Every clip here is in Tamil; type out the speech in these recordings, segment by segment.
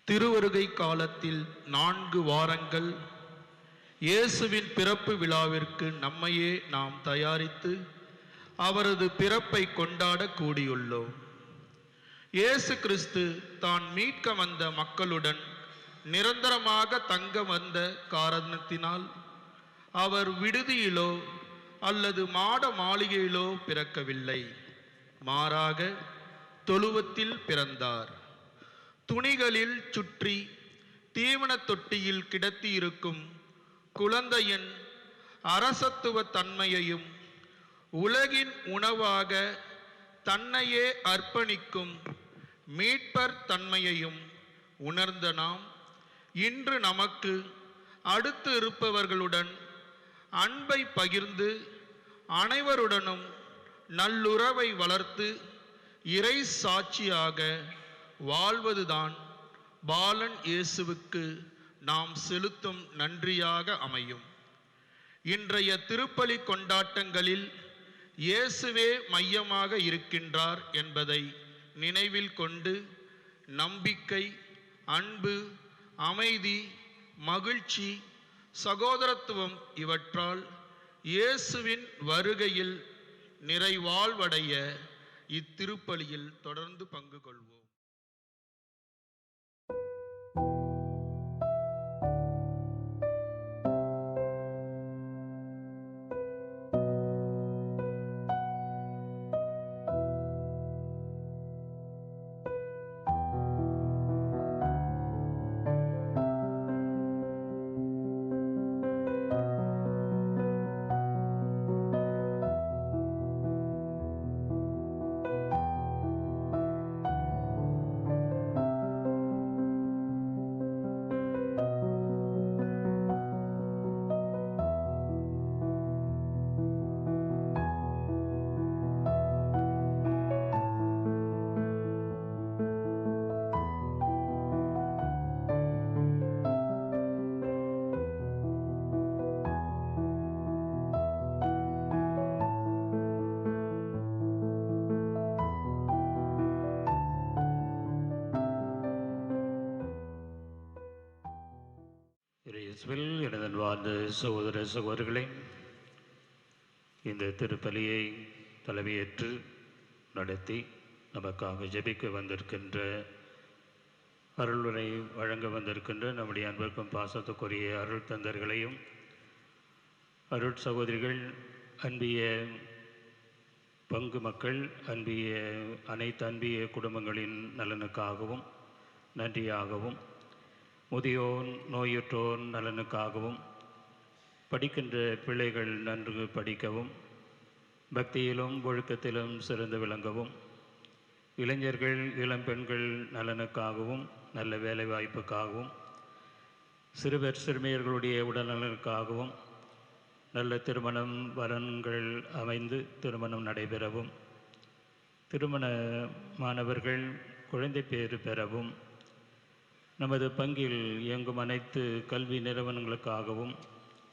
திருவருகை காலத்தில் 4 வாரங்கள் இயேசுவின் பிறப்பு விழாவிற்கு நம்மையே நாம் தயாரித்து அவரது பிறப்பை கொண்டாட கூடியுள்ளோம். இயேசு கிறிஸ்து தான் மீட்க வந்த மக்களுடன் நிரந்தரமாக தங்க வந்த காரணத்தினால் அவர் விடுதியிலோ அல்லது மாட மாளிகையிலோ பிறக்கவில்லை. மாறாக தொழுவத்தில் பிறந்தார். துணிகளில் சுற்றி தீவன தொட்டியில் கிடத்தியிருக்கும் குழந்தையின் அரசத்துவ தன்மையையும் உலகின் உணவாக தன்னையே அர்ப்பணிக்கும் மீட்பர் தன்மையையும் உணர்ந்த நாம் இன்று நமக்கு அடுத்து இருப்பவர்களுடன் அன்பை பகிர்ந்து அனைவருடனும் நல்லுறவை வளர்த்து இறை சாட்சியாக வாழ்வதுதான் பாலன் இயேசுவுக்கு நாம் செலுத்தும் நன்றியாக அமையும். இன்றைய திருப்பலி கொண்டாட்டங்களில் இயேசுவே மையமாக இருக்கின்றார் என்பதை நினைவில் கொண்டு நம்பிக்கை, அன்பு, அமைதி, மகிழ்ச்சி, சகோதரத்துவம் இவற்றால் இயேசுவின் வருகையில் நிறைவாழ்வடைய இத்திருப்பலியில் தொடர்ந்து பங்கு கொள்வோம். எனதன்பார்ந்த சகோதர சகோதரிகளே, இந்த திருப்பலியை தலைமையேற்று நடத்தி நமக்காக ஜெபிக்க வந்திருக்கின்ற, அருளுரை வழங்க வந்திருக்கின்ற நம்முடைய அன்பிற்கும் பாசத்துக்குரிய அருள் தந்தர்களையும், அருள் சகோதரிகள், அன்பிய பங்கு மக்கள், அனைத்து அன்பிய குடும்பங்களின் நலனுக்காகவும் நன்றியாகவும், முதியோர் நோயுற்றோர் நலனுக்காகவும், படிக்கின்ற பிள்ளைகள் நன்கு படிக்கவும், பக்தியிலும் ஒழுக்கத்திலும் சிறந்து விளங்கவும், இளைஞர்கள் இளம்பெண்கள் நலனுக்காகவும் நல்ல வேலை வாய்ப்புக்காகவும், சிறுவர் சிறுமியர்களுடைய உடல்நலனுக்காகவும், நல்ல திருமணம் வரன்கள் அமைந்து திருமணம் நடைபெறவும், திருமணமானவர்கள் குழந்தை பேறு பெறவும், நமது பங்கில் இயங்கும் அனைத்து கல்வி நிறுவனங்களுக்காகவும்,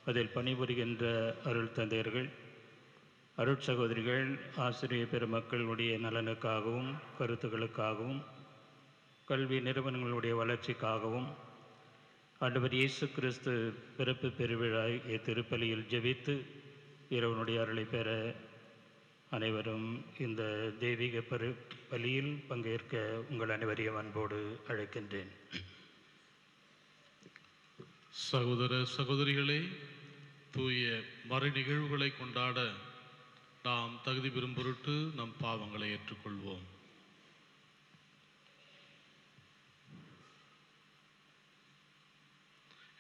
அதில் பணிபுரிகின்ற அருள் தந்தையர்கள், அருட் சகோதரிகள், ஆசிரியர் பெருமக்களுடைய நலனுக்காகவும் கருத்துக்களுக்காகவும், கல்வி நிறுவனங்களுடைய வளர்ச்சிக்காகவும், ஆண்டவர் இயேசு கிறிஸ்து பிறப்பு பெருவிழா திருப்பலியில் ஜெபித்து இறைவனுடைய அருளை பெற அனைவரும் இந்த தெய்வீக பலியில் பங்கேற்க உங்கள் அனைவரையும் அன்போடு அழைக்கின்றேன். சகோதர சகோதரிகளே, தூய மறை நிகழ்வுகளை கொண்டாட நாம் தகுதி பெறும் பொருட்டு நம் பாவங்களை ஏற்றுக்கொள்வோம்.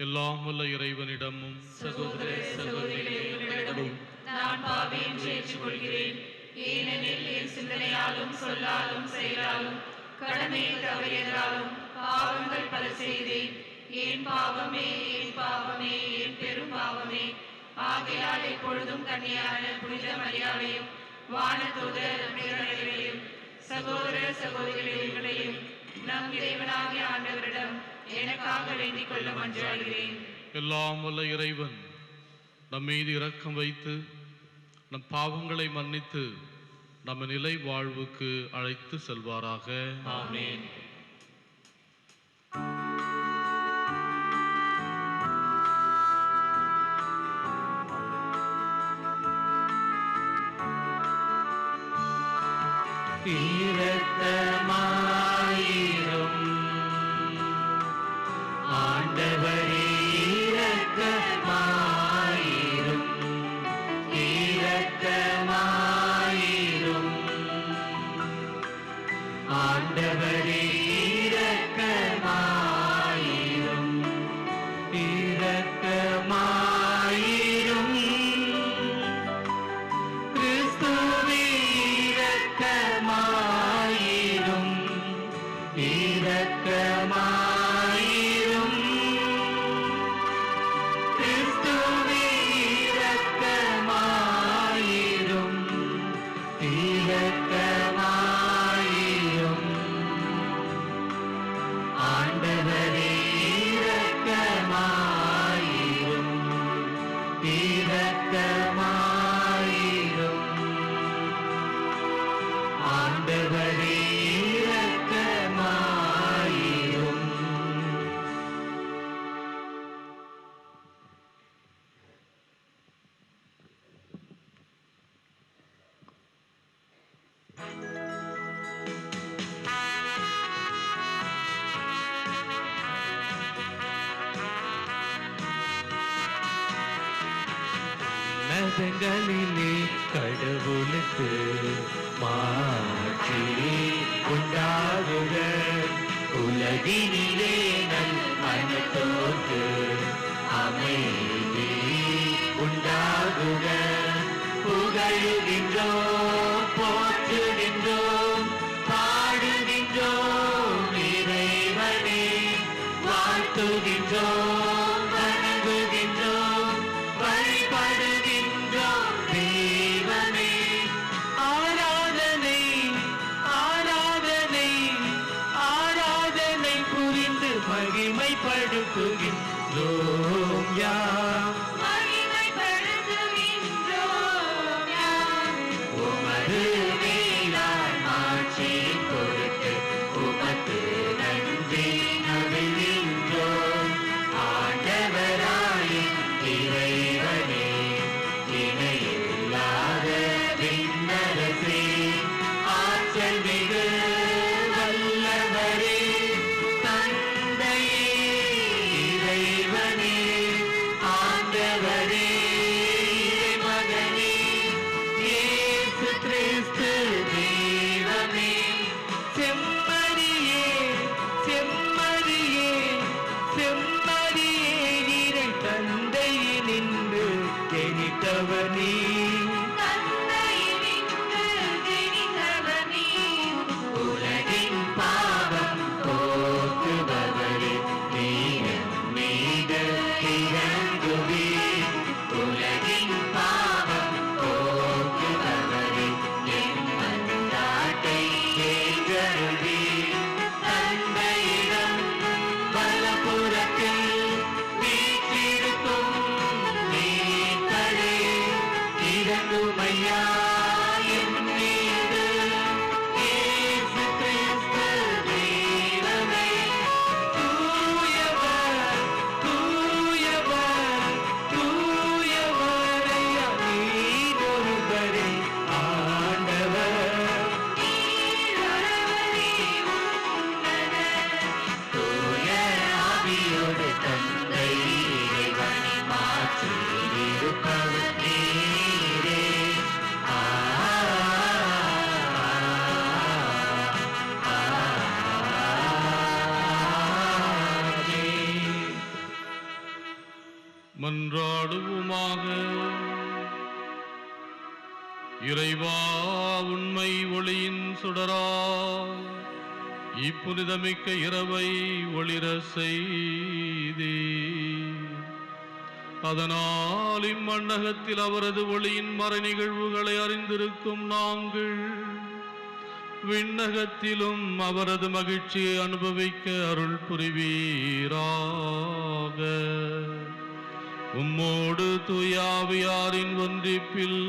எல்லாம் வல்ல இறைவனிடமும் சகோதர சகோதரிகளிடமும் நான் பாவியம் ஏற்றுக்கொள்கிறேன். ஏனெனில் என் சிந்தனையாலும் சொல்லாலும் செயலாலும் கடமையை தவறியதாலும் பாவங்கள் பல செய்தேன். என் பாவமே என் பாவமே என் பெரும் பாவமே. ஆகையால் எப்பொழுதும் கன்னியான புனித மரியாதையும் வானதூதர் அனைவரையும் சகோதர சகோதரிகளையும் நம் இறைவனாகிய ஆண்டவரிடம் எனக்காக வேண்டிக் கொள்ள மன்றாடுகிறேன். எல்லாம் வல்ல இறைவன் நம் மீது இரக்கம் வைத்து நம் பாவங்களை மன்னித்து நம்ம நிலை வாழ்வுக்கு அழைத்து செல்வாராக. ஆமென். இரக்கமாயிரும் ஆண்டவரே, இரக்கமாயிரும், இரக்கமாயிரும் ஆண்டவரே, இரக்கமாயிரும். உன்னதங்களிலே கடவுளுக்கு மாட்சி உண்டாகுக. உலகினிலே நல் மனத்தோர்க்கு அமைதி உண்டாகுக. புகழுகின்றோம், போற்றுகின்றோம், பாடுகின்றோம் இறைவனே. வாழ்த்துகின்றோம், வணங்குகின்றோம், வழிபடுகின்றோம் தெய்வமே. ஆராதனை ஆராதனை ஆராதனை புரிந்து மகிமைப்படுத்துகின்றோம் யாம். உமது மேலான மாட்சியின் பொருட்டு உமக்கு நன்றி நவிழ்கின்றோம். ஆண்டவராயும் இறைவனே, இணையில்லாத விண்ணரசே, ஆற்றல் மிகு வல்லவரே, தந்தையே, இறைவனே, ஆண்டவரே, இறைமகனே, இயேசு கிறிஸ்து தெய்வமே. செம்மறியே செம்மறியே செம்மறியே, இறை தந்தையினின்று ஜெனித்தவனே. உலகின் பாவம் போக்குபவரே, நீர் மீது இறங்குவீர். உலகின் பாவம் போக்குபவரே, என் மன்றாட்டை ஏற்றருள்வீர். தந்தையிடம் வலப்புறத்தில் வீற்றிருக்கும் நீங்களே, இறங்குமையா என் மீது. இயேசு கிறிஸ்து தெய்வமே. தூயவர் தூயவர் தூயவரையா, நீர் ஒருவரே ஆண்டவர். தூய ஆவியோடு தந்தை இறைவனை மாற்றில் இருப்பவர் நீரே. மன்றாடுவோமாக. இறைவா, உண்மை ஒளியின் சுடரா இப்புனிதமிக்க இரவை ஒளிர செய்தே. அதனால் இம்மண்ணகத்தில் அவரது ஒளியின் மறை நிகழ்வுகளை அறிந்திருக்கும் நாங்கள் விண்ணகத்திலும் அவரது மகிழ்ச்சியை அனுபவிக்க அருள் புரிவீராக. உம்மோடு தூயாவியாரின் ஒன்றிப்பில்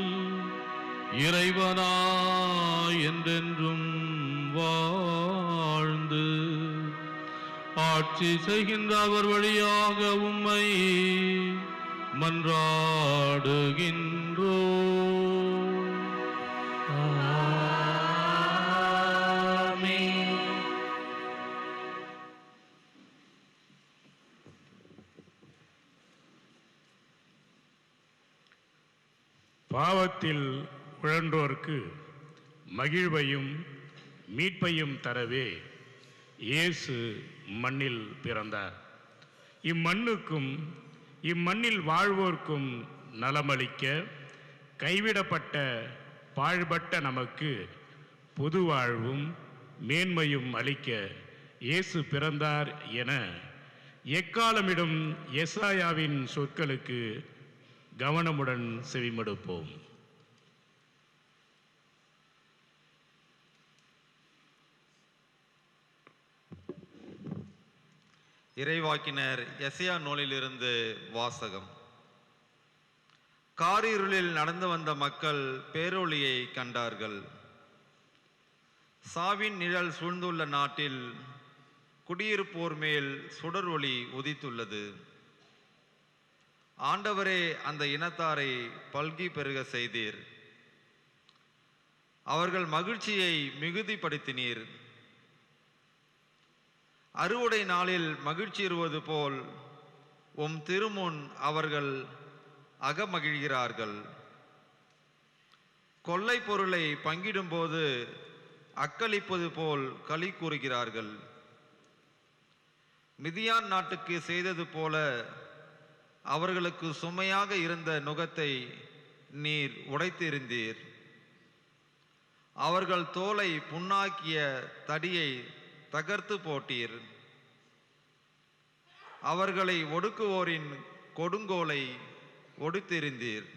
இறைவனாய் என்றென்றும் வாழ்ந்து ஆட்சி செய்கின்ற அவர் வழியாக உம்மை மன்றாடுகின்றோ. பாவத்தில் உழன்றோர்க்கு மகிழ்வையும் மீட்பையும் தரவே இயேசு மண்ணில் பிறந்தார். இம்மண்ணுக்கும் இம்மண்ணில் வாழ்வோர்க்கும் நலமளிக்க கைவிடப்பட்ட பாழ்பட்ட நமக்கு புது வாழ்வும் மேன்மையும் அளிக்க இயேசு பிறந்தார் என எக்காலமிடும் எசாயாவின் சொற்களுக்கு கவனமுடன் செவிமடுப்போம். இறைவாக்கினர் எசையா நூலிலிருந்து வாசகம். காரிருளில் நடந்து வந்த மக்கள் பேரொளியை கண்டார்கள். சாவின் நிழல் சூழ்ந்துள்ள நாட்டில் குடியிருப்போர் மேல் சுடர் ஒளி உதித்துள்ளது. ஆண்டவரே, அந்த இனத்தாரை பல்கி பெருக செய்தீர். அவர்கள் மகிழ்ச்சியை மிகுதிப்படுத்தினீர். அறுவடை நாளில் மகிழ்ச்சியுறுவது போல் உம் திருமுன் அவர்கள் அகமகிழ்கிறார்கள். கொள்ளை பொருளை பங்கிடும்போது அக்களிப்பது போல் களி கூறுகிறார்கள். மிதியான் நாட்டுக்கு செய்தது போல அவர்களுக்கு சுமையாக இருந்த நுகத்தை நீர் உடைத்தெறிந்தீர். அவர்கள் தோலை புண்ணாக்கிய தடியை தகர்த்து போட்டீர். அவர்களை ஒடுக்குவோரின் கொடுங்கோலை ஒடித்தெறிந்தீர்.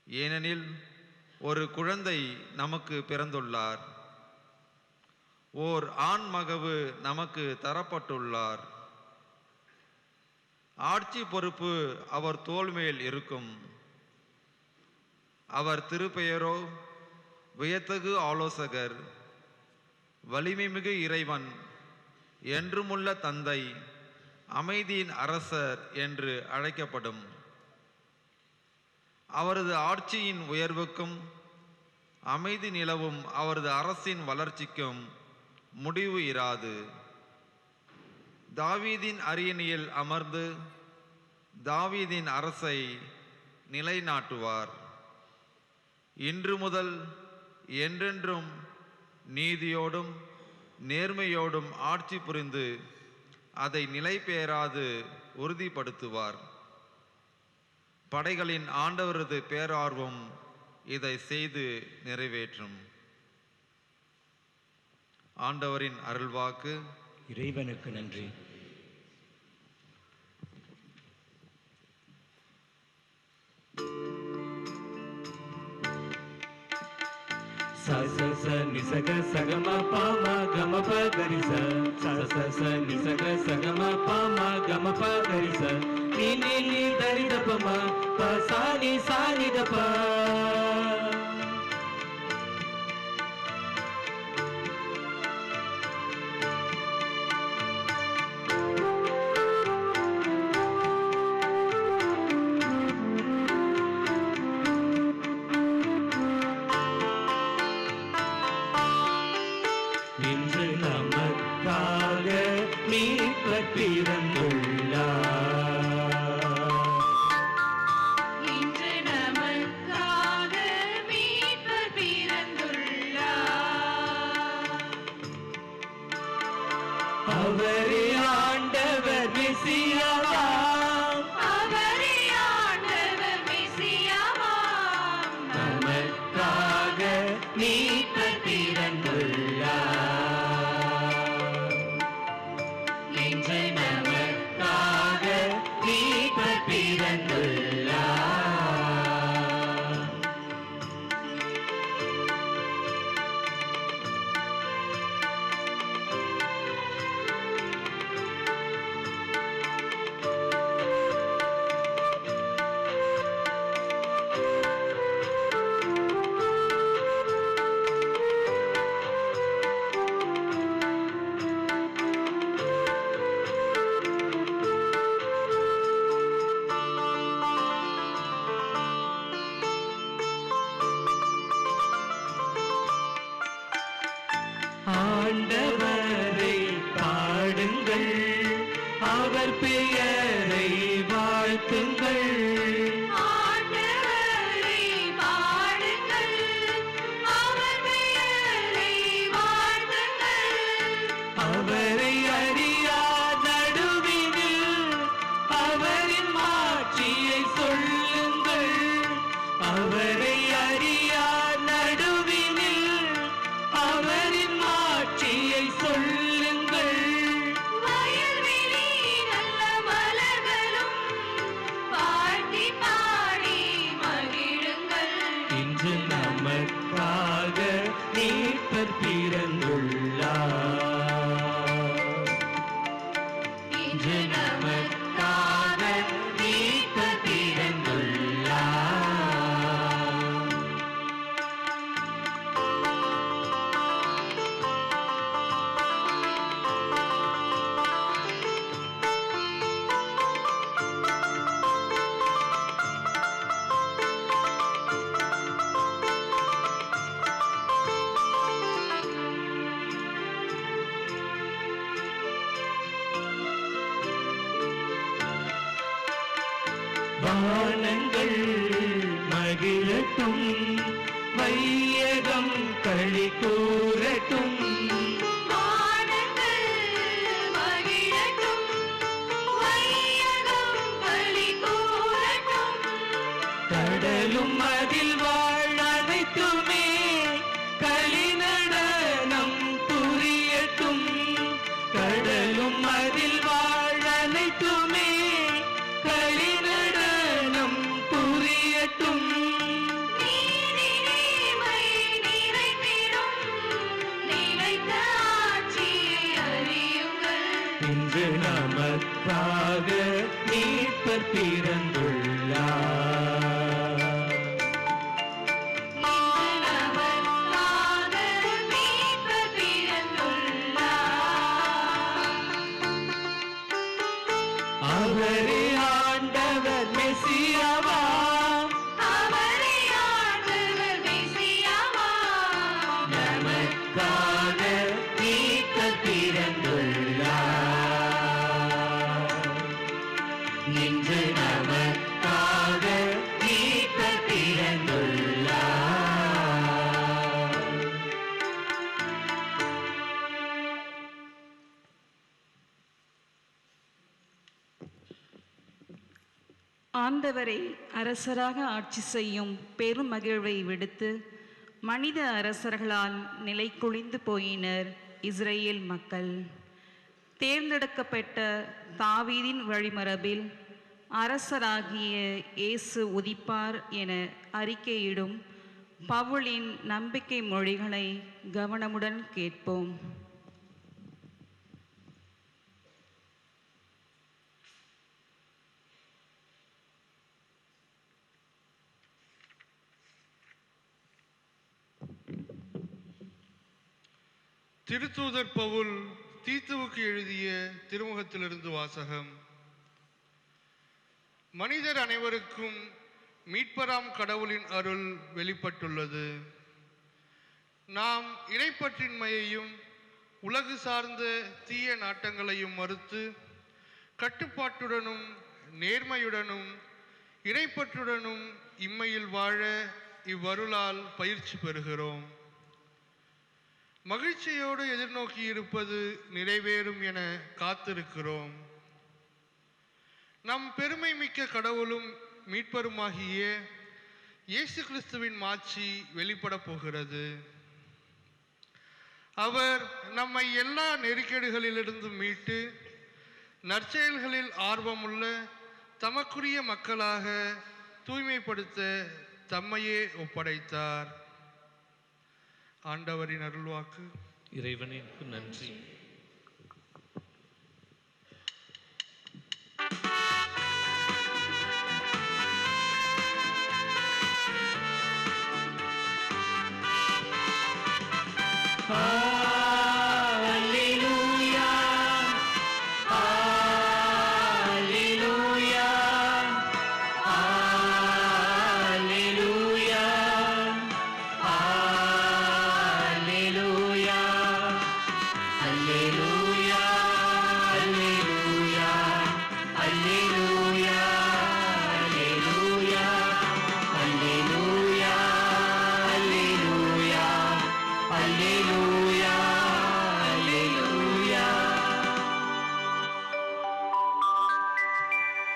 ஏனெனில் ஒரு குழந்தை நமக்கு பிறந்துள்ளார், ஓர் ஆண் மகவு நமக்கு தரப்பட்டுள்ளார். ஆட்சி பொறுப்பு அவர் தோள் மேல் இருக்கும். அவர் திருப்பெயரோ வியத்தகு ஆலோசகர், வலிமைமிகு இறைவன், என்றுமுள்ள தந்தை, அமைதியின் அரசர் என்று அழைக்கப்படும். அவரது ஆட்சியின் உயர்வுக்கும் அமைதி நிலவும் அவரது அரசின் வளர்ச்சிக்கும் முடிவு இராது. தாவீதின் அரியணையில் அமர்ந்து தாவீதின் அரசை நிலைநாட்டுவார். இன்று முதல் என்றென்றும் நீதியோடும் நேர்மையோடும் ஆட்சி புரிந்து அதை நிலை பெயராது உறுதிப்படுத்துவார். படைகளின் ஆண்டவரது பேரார்வம் இதை செய்து நிறைவேற்றும். ஆண்டவரின் அருள்வாக்கு. இறைவனுக்கு நன்றி. sa sa sa ni sa ga sa ga ma pa ma ga ma pa ga ri sa sa sa sa ni sa ga sa ga ma pa ma ga ma pa ga ri sa ni ni ni da ri da pa ma pa sa ni da pa. இன்று நமக்காக மீட்பர் பிறந்துள்ளார். இன்று நமக்காக மீட்பர் பிறந்துள்ளார். அவரே ஆண்டவர் மெசியாவாம். அவரே ஆண்டவர் மெசியாவாம். நமக்காக மீட்பர் பிறந்துள்ளார். இன்று நமக்காக மீட்பர் பிறந்துள்ளார். ஆண்டவரை பாடுங்கள், அவர் பெயரை வாழ்த்துங்கள். ஆண்டவரை பாடுங்கள், அவர் பெயரை வாழ்த்துங்கள். அவரை அறியார் நடுவினில் அவரின் மாட்சியை சொல்லுங்கள். அவரை அறியார் நடுவினில் அவரின் மாட்சியை சொல்லுங்கள். வயல்வெளி நல்ல மலர்களும் வாழ்த்தி பாடி மகிழுங்கள். இன்று நமக்காக மீட்பர் பிறந்துள்ளார். இன்று நமக்காக மீட்பர் பிறந்துள்ளார். வானங்கள் மகிழ கூறட்டும், வையகம் களி கூறட்டும். வானங்கள் மகிழட்டும், வையகம் களி கூறட்டும். கடலும் அதில் வாழ் அனைத்துமே களி நடனம் புரியட்டும். கடலும் அதில் வாழ் அனைத்துமே களி நடனம் புரியட்டும். நீதி நேர்மை நிறைந்திடும், நிலைத்த ஆட்சியை அறியுங்கள். இன்று நமக்காக மீட்பர் பிறந்துள்ளார். நமக்காக மீட்பர் பிறந்துள்ளார். அவரே ஆண்டவர் மெசியாவாம். அவரே ஆண்டவர் மெசியாவாம். நமக்காக மீட்பர் பிறந்துள்ளார். இன்று நமக்காக மீட்பர் பிறந்துள்ளார். ஆண்டவரை அரசராக ஆட்சி செய்யும் பெரும் மகிழ்வை விடுத்து மனித அரசர்களால் நிலை குலைந்து போயினர் இஸ்ரேல் மக்கள். தேர்ந்தெடுக்கப்பட்ட தாவீதின் வழிமரபில் அரசராகிய இயேசு உதிப்பார் என அறிக்கையிடும் பவுலின் நம்பிக்கை மொழிகளை கவனமுடன் கேட்போம். திருத்தூதர் பவுல் தீத்துவுக்கு எழுதிய திருமுகத்திலிருந்து வாசகம். மனிதர் அனைவருக்கும் மீட்பராம் கடவுளின் அருள் வெளிப்பட்டுள்ளது. நாம் இறைப்பற்றின்மையையும் உலகு சார்ந்த தீய நாட்டங்களையும் மறுத்து கட்டுப்பாட்டுடனும் நேர்மையுடனும் இறைப்பற்றுடனும் இம்மையில் வாழ இவ்வருளால் பயிற்சி பெறுகிறோம். மகிழ்ச்சியோடு எதிர்நோக்கி இருப்பது நிறைவேறும் என காத்திருக்கிறோம். நம் பெருமை மிக்க கடவுளும் மீட்பருமாகிய இயேசு கிறிஸ்துவின் மாட்சி வெளிப்பட போகிறது. அவர் நம்மை எல்லா நெருக்கடிகளிலிருந்து மீட்டு நற்செயல்களில் ஆர்வமுள்ள தமக்குரிய மக்களாக தூய்மைப்படுத்த தம்மையே ஒப்படைத்தார். ஆண்டவரின் அருள்வாக்கு. இறைவனுக்கு நன்றி. Alleluia, Alleluia, Alleluia, Alleluia, Alleluia, Alleluia, Alleluia, Alleluia, Alleluia, Alleluia, Alleluia, Alleluia.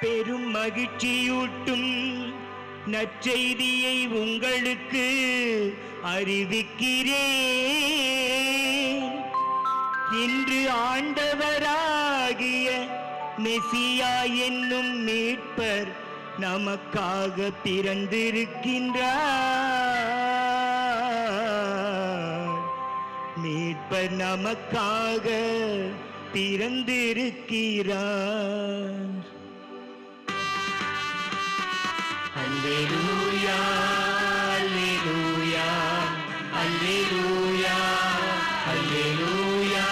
பெரும் மகிழ்ச்சியூட்டும் நற்செய்தியை உங்களுக்கு அறிவிக்கிறேன். இன்று ஆண்டவராகிய மெசியா என்னும் மீட்பர் நமக்காக பிறந்திருக்கின்றார். மீட்பர் நமக்காக பிறந்திருக்கிறார். அல்லேலூயா, அல்லேலூயா, அல்லேலூயா, அல்லேலூயா,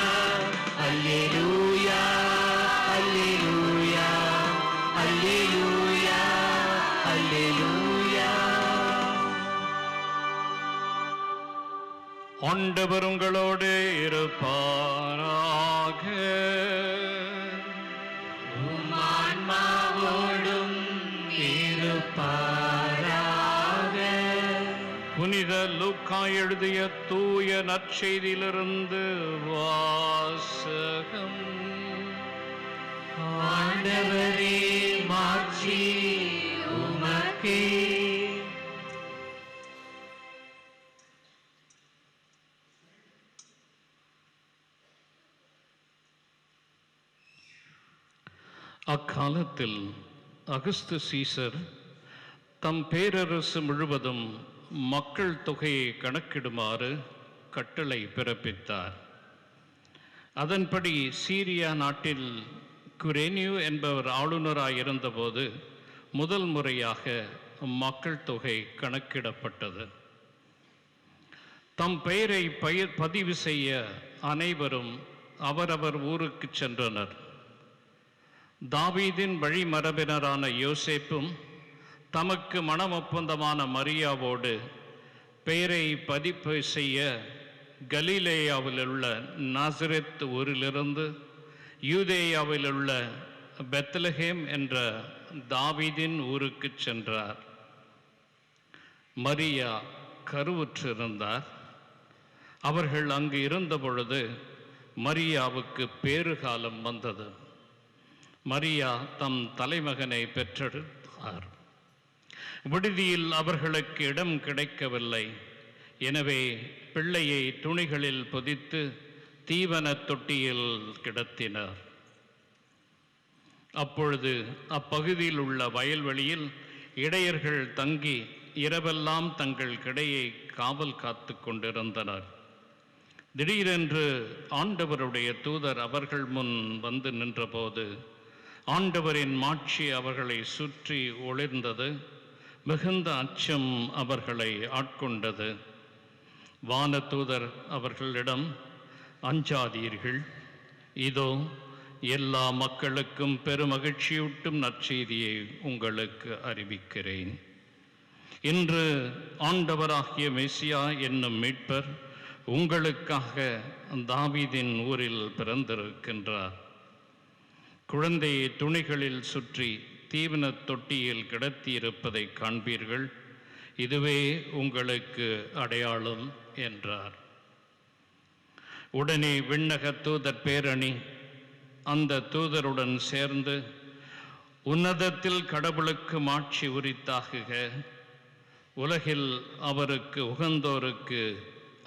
அல்லேலூயா, அல்லேலூயா, அல்லேலூயா, அல்லேலூயா. ஆண்டவர் உங்களோடு இருப்பாராக. ஆன்மாவோடும் இருப்பாராக. புனித லூக்கா எழுதிய தூய நற்செய்தியிலிருந்து வாசகம். ஆண்டவரே மாட்சி உமக்கே. அக்காலத்தில் அகஸ்து சீசர் தம் பேரரசு முழுவதும் மக்கள் தொகையை கணக்கிடுமாறு கட்டளை பிறப்பித்தார். அதன்படி சீரியா நாட்டில் குரேனியு என்பவர் ஆளுநராயிருந்தபோது முதல் முறையாக மக்கள் தொகை கணக்கிடப்பட்டது. தம் பெயரை பதிவு செய்ய அனைவரும் அவரவர் ஊருக்கு சென்றனர். தாவீதின் வழிமரபினரான யோசேப்பும் தமக்கு மணம் ஒப்பந்தமான மரியாவோடு பெயரை பதிவு செய்ய கலிலேயாவில் உள்ள நாசரேத் ஊரிலிருந்து யூதேயாவில் உள்ள பெத்லஹேம் என்ற தாவீதின் ஊருக்கு சென்றார். மரியா கருவுற்றிருந்தார். அவர்கள் அங்கு இருந்தபொழுது மரியாவுக்கு பேறுகாலம் வந்தது. மரியா தம் தலைமகனை பெற்றெடுத்தார். விடுதியில் அவர்களுக்கு இடம் கிடைக்கவில்லை. எனவே பிள்ளையை துணிகளில் பொதித்து தீவன தொட்டியில் கிடத்தினார். அப்பொழுது அப்பகுதியில் உள்ள வயல்வெளியில் இடையர்கள் தங்கி இரவெல்லாம் தங்கள் கிடையை காவல் காத்து கொண்டிருந்தனர். திடீரென்று ஆண்டவருடைய தூதர் அவர்கள் முன் வந்து நின்றபோது ஆண்டவரின் மாட்சி அவர்களை சுற்றி ஒளிர்ந்தது. மிகுந்த அச்சம் அவர்களை ஆட்கொண்டது. வானதூதர் அவர்களிடம், அஞ்சாதீர்கள், இதோ எல்லா மக்களுக்கும் பெருமகிழ்ச்சியூட்டும் நற்செய்தியை உங்களுக்கு அறிவிக்கிறேன். இன்று ஆண்டவராகிய மெசியா என்னும் மீட்பர் உங்களுக்காக தாவீதின் ஊரில் பிறந்திருக்கின்றார். குழந்தையை துணிகளில் சுற்றி தீவன தொட்டியில் கிடத்தியிருப்பதை காண்பீர்கள். இதுவே உங்களுக்கு அடையாளம் என்றார். உடனே விண்ணக தூதர் பேரணி அந்த தூதருடன் சேர்ந்து, உன்னதத்தில் கடவுளுக்கு மாட்சி உரித்தாகுக, உலகில் அவருக்கு உகந்தோருக்கு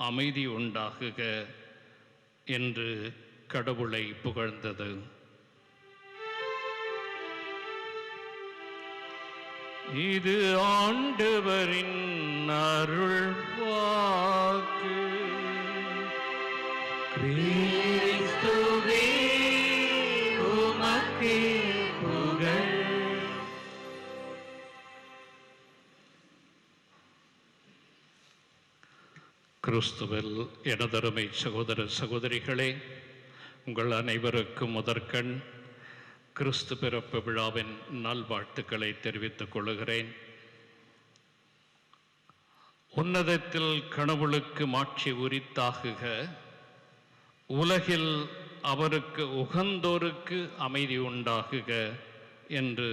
அமைதி உண்டாகுக என்று கடவுளை புகழ்ந்தது. இது ஆண்டவரின் அருள் வாக்கு. கிறிஸ்துவே உமக்கே புகழ். கிறிஸ்துவில் எனதருமை சகோதர சகோதரிகளே, உங்கள் அனைவருக்கும் முதற்கண் கிறிஸ்து பிறப்பு விழாவின் நல்வாழ்த்துக்களை தெரிவித்துக் கொள்கிறேன். உன்னதத்தில் கடவுளுக்கு மாட்சி உரித்தாகுக, உலகில் அவருக்கு உகந்தோருக்கு அமைதி உண்டாகுக என்று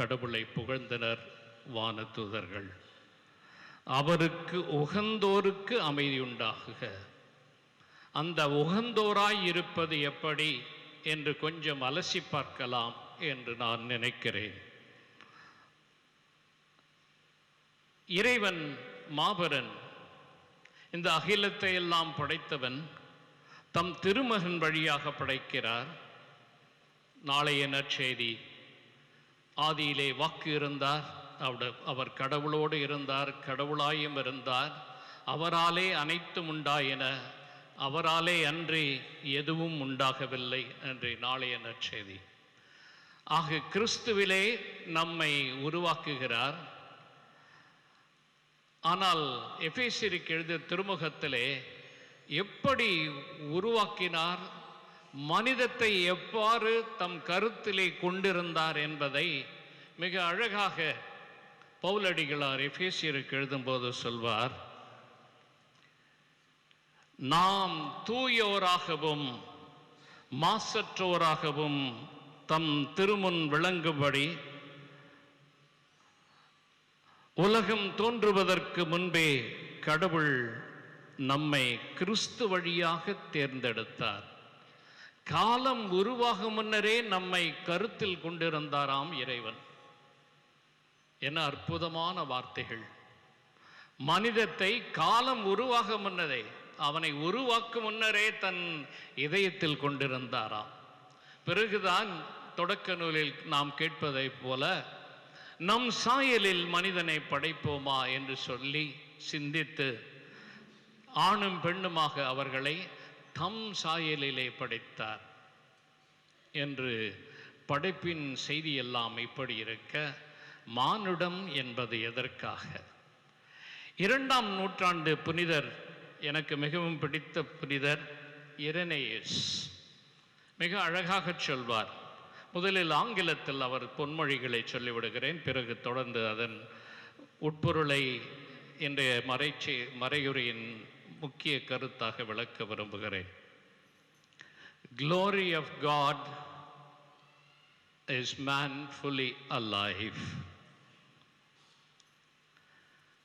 கடவுளை புகழ்ந்தனர் வானதூதர்கள். அவருக்கு உகந்தோருக்கு அமைதி உண்டாகுக. அந்த உகந்தோராய் இருப்பது எப்படி என்று கொஞ்சம் அலசி பார்க்கலாம் என்று நான் நினைக்கிறேன். இறைவன் மாபெரன், இந்த அகிலத்தை எல்லாம் படைத்தவன் தம் திருமகன் வழியாக படைக்கிறார். நாளைய நற்செய்தி, ஆதியிலே வாக்கு இருந்தார், அவர் கடவுளோடு இருந்தார், கடவுளாயும் இருந்தார், அவராலே அனைத்தும் உண்டாயின, அவராலே அன்றி எதுவும் உண்டாகவில்லை என்று நாளைய நற்செய்தி. ஆக கிறிஸ்துவிலே நம்மை உருவாக்குகிறார். ஆனால் எபேசியருக்கு எழுதிய திருமுகத்திலே எப்படி உருவாக்கினார், மனிதத்தை எவ்வாறு தம் கருத்திலே கொண்டிருந்தார் என்பதை மிக அழகாக பவுலடிகளார் எபேசியருக்கு எழுதும்போது சொல்வார். நாம் தூயோராகவும் மாசற்றோராகவும் தம் திருமுன் விளங்கும்படி உலகம் தோன்றுவதற்கு முன்பே கடவுள் நம்மை கிறிஸ்து வழியாக தேர்ந்தெடுத்தார். காலம் உருவாகும் முன்னரே நம்மை கருத்தில் கொண்டிருந்தாராம் இறைவன். என்ன அற்புதமான வார்த்தைகள்! மனிதத்தை காலம் உருவாகும் முன்னரே, அவனை உருவாக்கும் முன்னரே தன் இதயத்தில் கொண்டிருந்தாராம். பிறகுதான் தொடக்க நூலில் நாம் கேட்பதைப் போல நம் சாயலில் மனிதனை படைப்போமா என்று சொல்லி சிந்தித்து ஆணும் பெண்ணுமாக அவர்களை தம் சாயலிலே படைத்தார் என்று படைப்பின் செய்தியெல்லாம் இப்படி இருக்க, மானுடம் என்பது எதற்காக? 2ஆம் நூற்றாண்டு புனிதர், எனக்கு மிகவும் பிடித்த புனிதர் இரெனேயஸ் மிக அழகாக சொல்வார். முதலில் ஆங்கிலத்தில் அவர் பொன்மொழிகளை சொல்லிவிடுகிறேன், பிறகு தொடர்ந்து அதன் உட்பொருளை இன்றைய மறையுரையின் முக்கிய கருத்தாக விளக்க விரும்புகிறேன். Glory of God is man fully alive.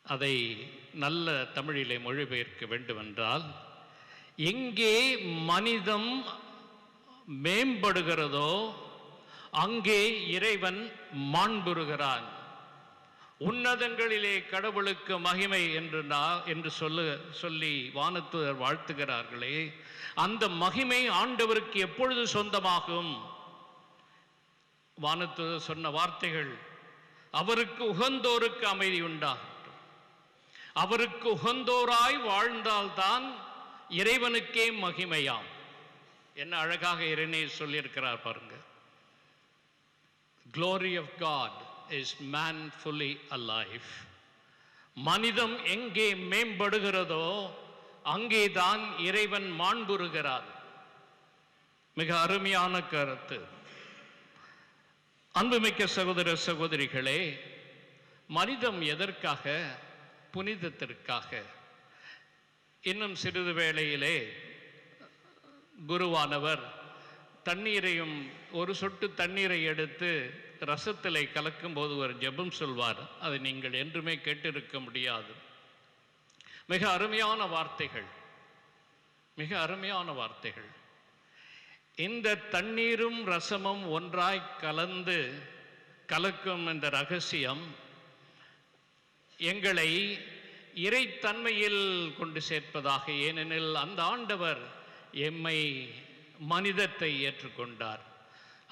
அதை நல்ல தமிழிலே மொழிபெயர்க்க வேண்டுமென்றால், எங்கே மனிதம் மேம்படுகிறதோ அங்கே இறைவன் மாண்புறுகிறான். உன்னதங்களிலே கடவுளுக்கு மகிமை என்று சொல்லி வானத்தூதர் வாழ்த்துகிறார்களே, அந்த மகிமை ஆண்டவருக்கு எப்பொழுது சொந்தமாகும்? வானத்தூதர் சொன்ன வார்த்தைகள், அவருக்கு உகந்தோருக்கு அமைதி உண்டாகட்டும். அவருக்கு உகந்தோராய் வாழ்ந்தால்தான் இறைவனுக்கே மகிமையாம். என்ன அழகாக இறைநேயர் சொல்லியிருக்கிறார் பாருங்க. Glory of God is man fully alive. மனிதம் எங்கே மேம்படுகிறதோ அங்கேதான் இறைவன் மாண்புறுகிறார். மிக அருமையான கருத்து. அன்புமிக்க சகோதர சகோதரிகளே, மனிதம் எதற்காக? புனிதத்திற்காக. இன்னும் சிறிது வேளையிலே குருவானவர் தண்ணீரையும் ஒரு சொட்டு தண்ணீரை எடுத்து ரசத்திலே கலக்கும் போது ஒரு ஜெபம் சொல்வார். அதை நீங்கள் என்றுமே கேட்டிருக்க முடியாது. மிக அருமையான வார்த்தைகள், மிக அருமையான வார்த்தைகள். இந்த தண்ணீரும் ரசமும் ஒன்றாய் கலந்து கலக்கும் இந்த ரகசியம் எங்களை இறைத்தன்மையில் கொண்டு சேர்ப்பதாக. ஏனெனில் அந்த ஆண்டவர் எம்மை மனிதத்தை ஏற்றுக்கொண்டார்.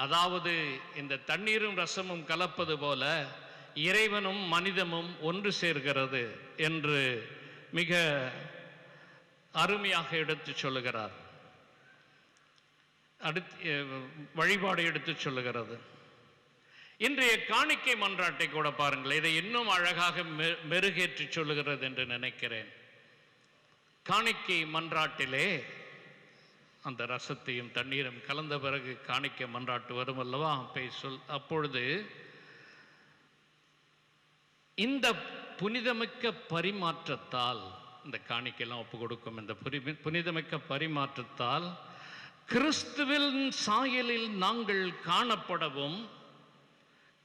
அதாவது இந்த தண்ணீரும் ரசமும் கலப்பது போல இறைவனும் மனிதமும் ஒன்று சேர்கிறது என்று மிக அருமையாக எடுத்து சொல்லுகிறார். வழிபாடு எடுத்து சொல்லுகிறது. இன்றைய காணிக்கை மன்றாட்டை கூட பாருங்கள், இதை இன்னும் அழகாக மெருகேற்றி சொல்லுகிறது என்று நினைக்கிறேன். காணிக்கை மன்றாட்டிலே அந்த ரசத்தையும் தண்ணீரும் கலந்த பிறகு காணிக்கை மன்றாட்டு வரும் அல்லவா? அப்பொழுது இந்த புனிதமிக்க பரிமாற்றத்தால், இந்த காணிக்கையெல்லாம் ஒப்பு கொடுக்கும் இந்த புனிதமிக்க பரிமாற்றத்தால் கிறிஸ்துவின் சாயலில் நாங்கள் காணப்படவும்,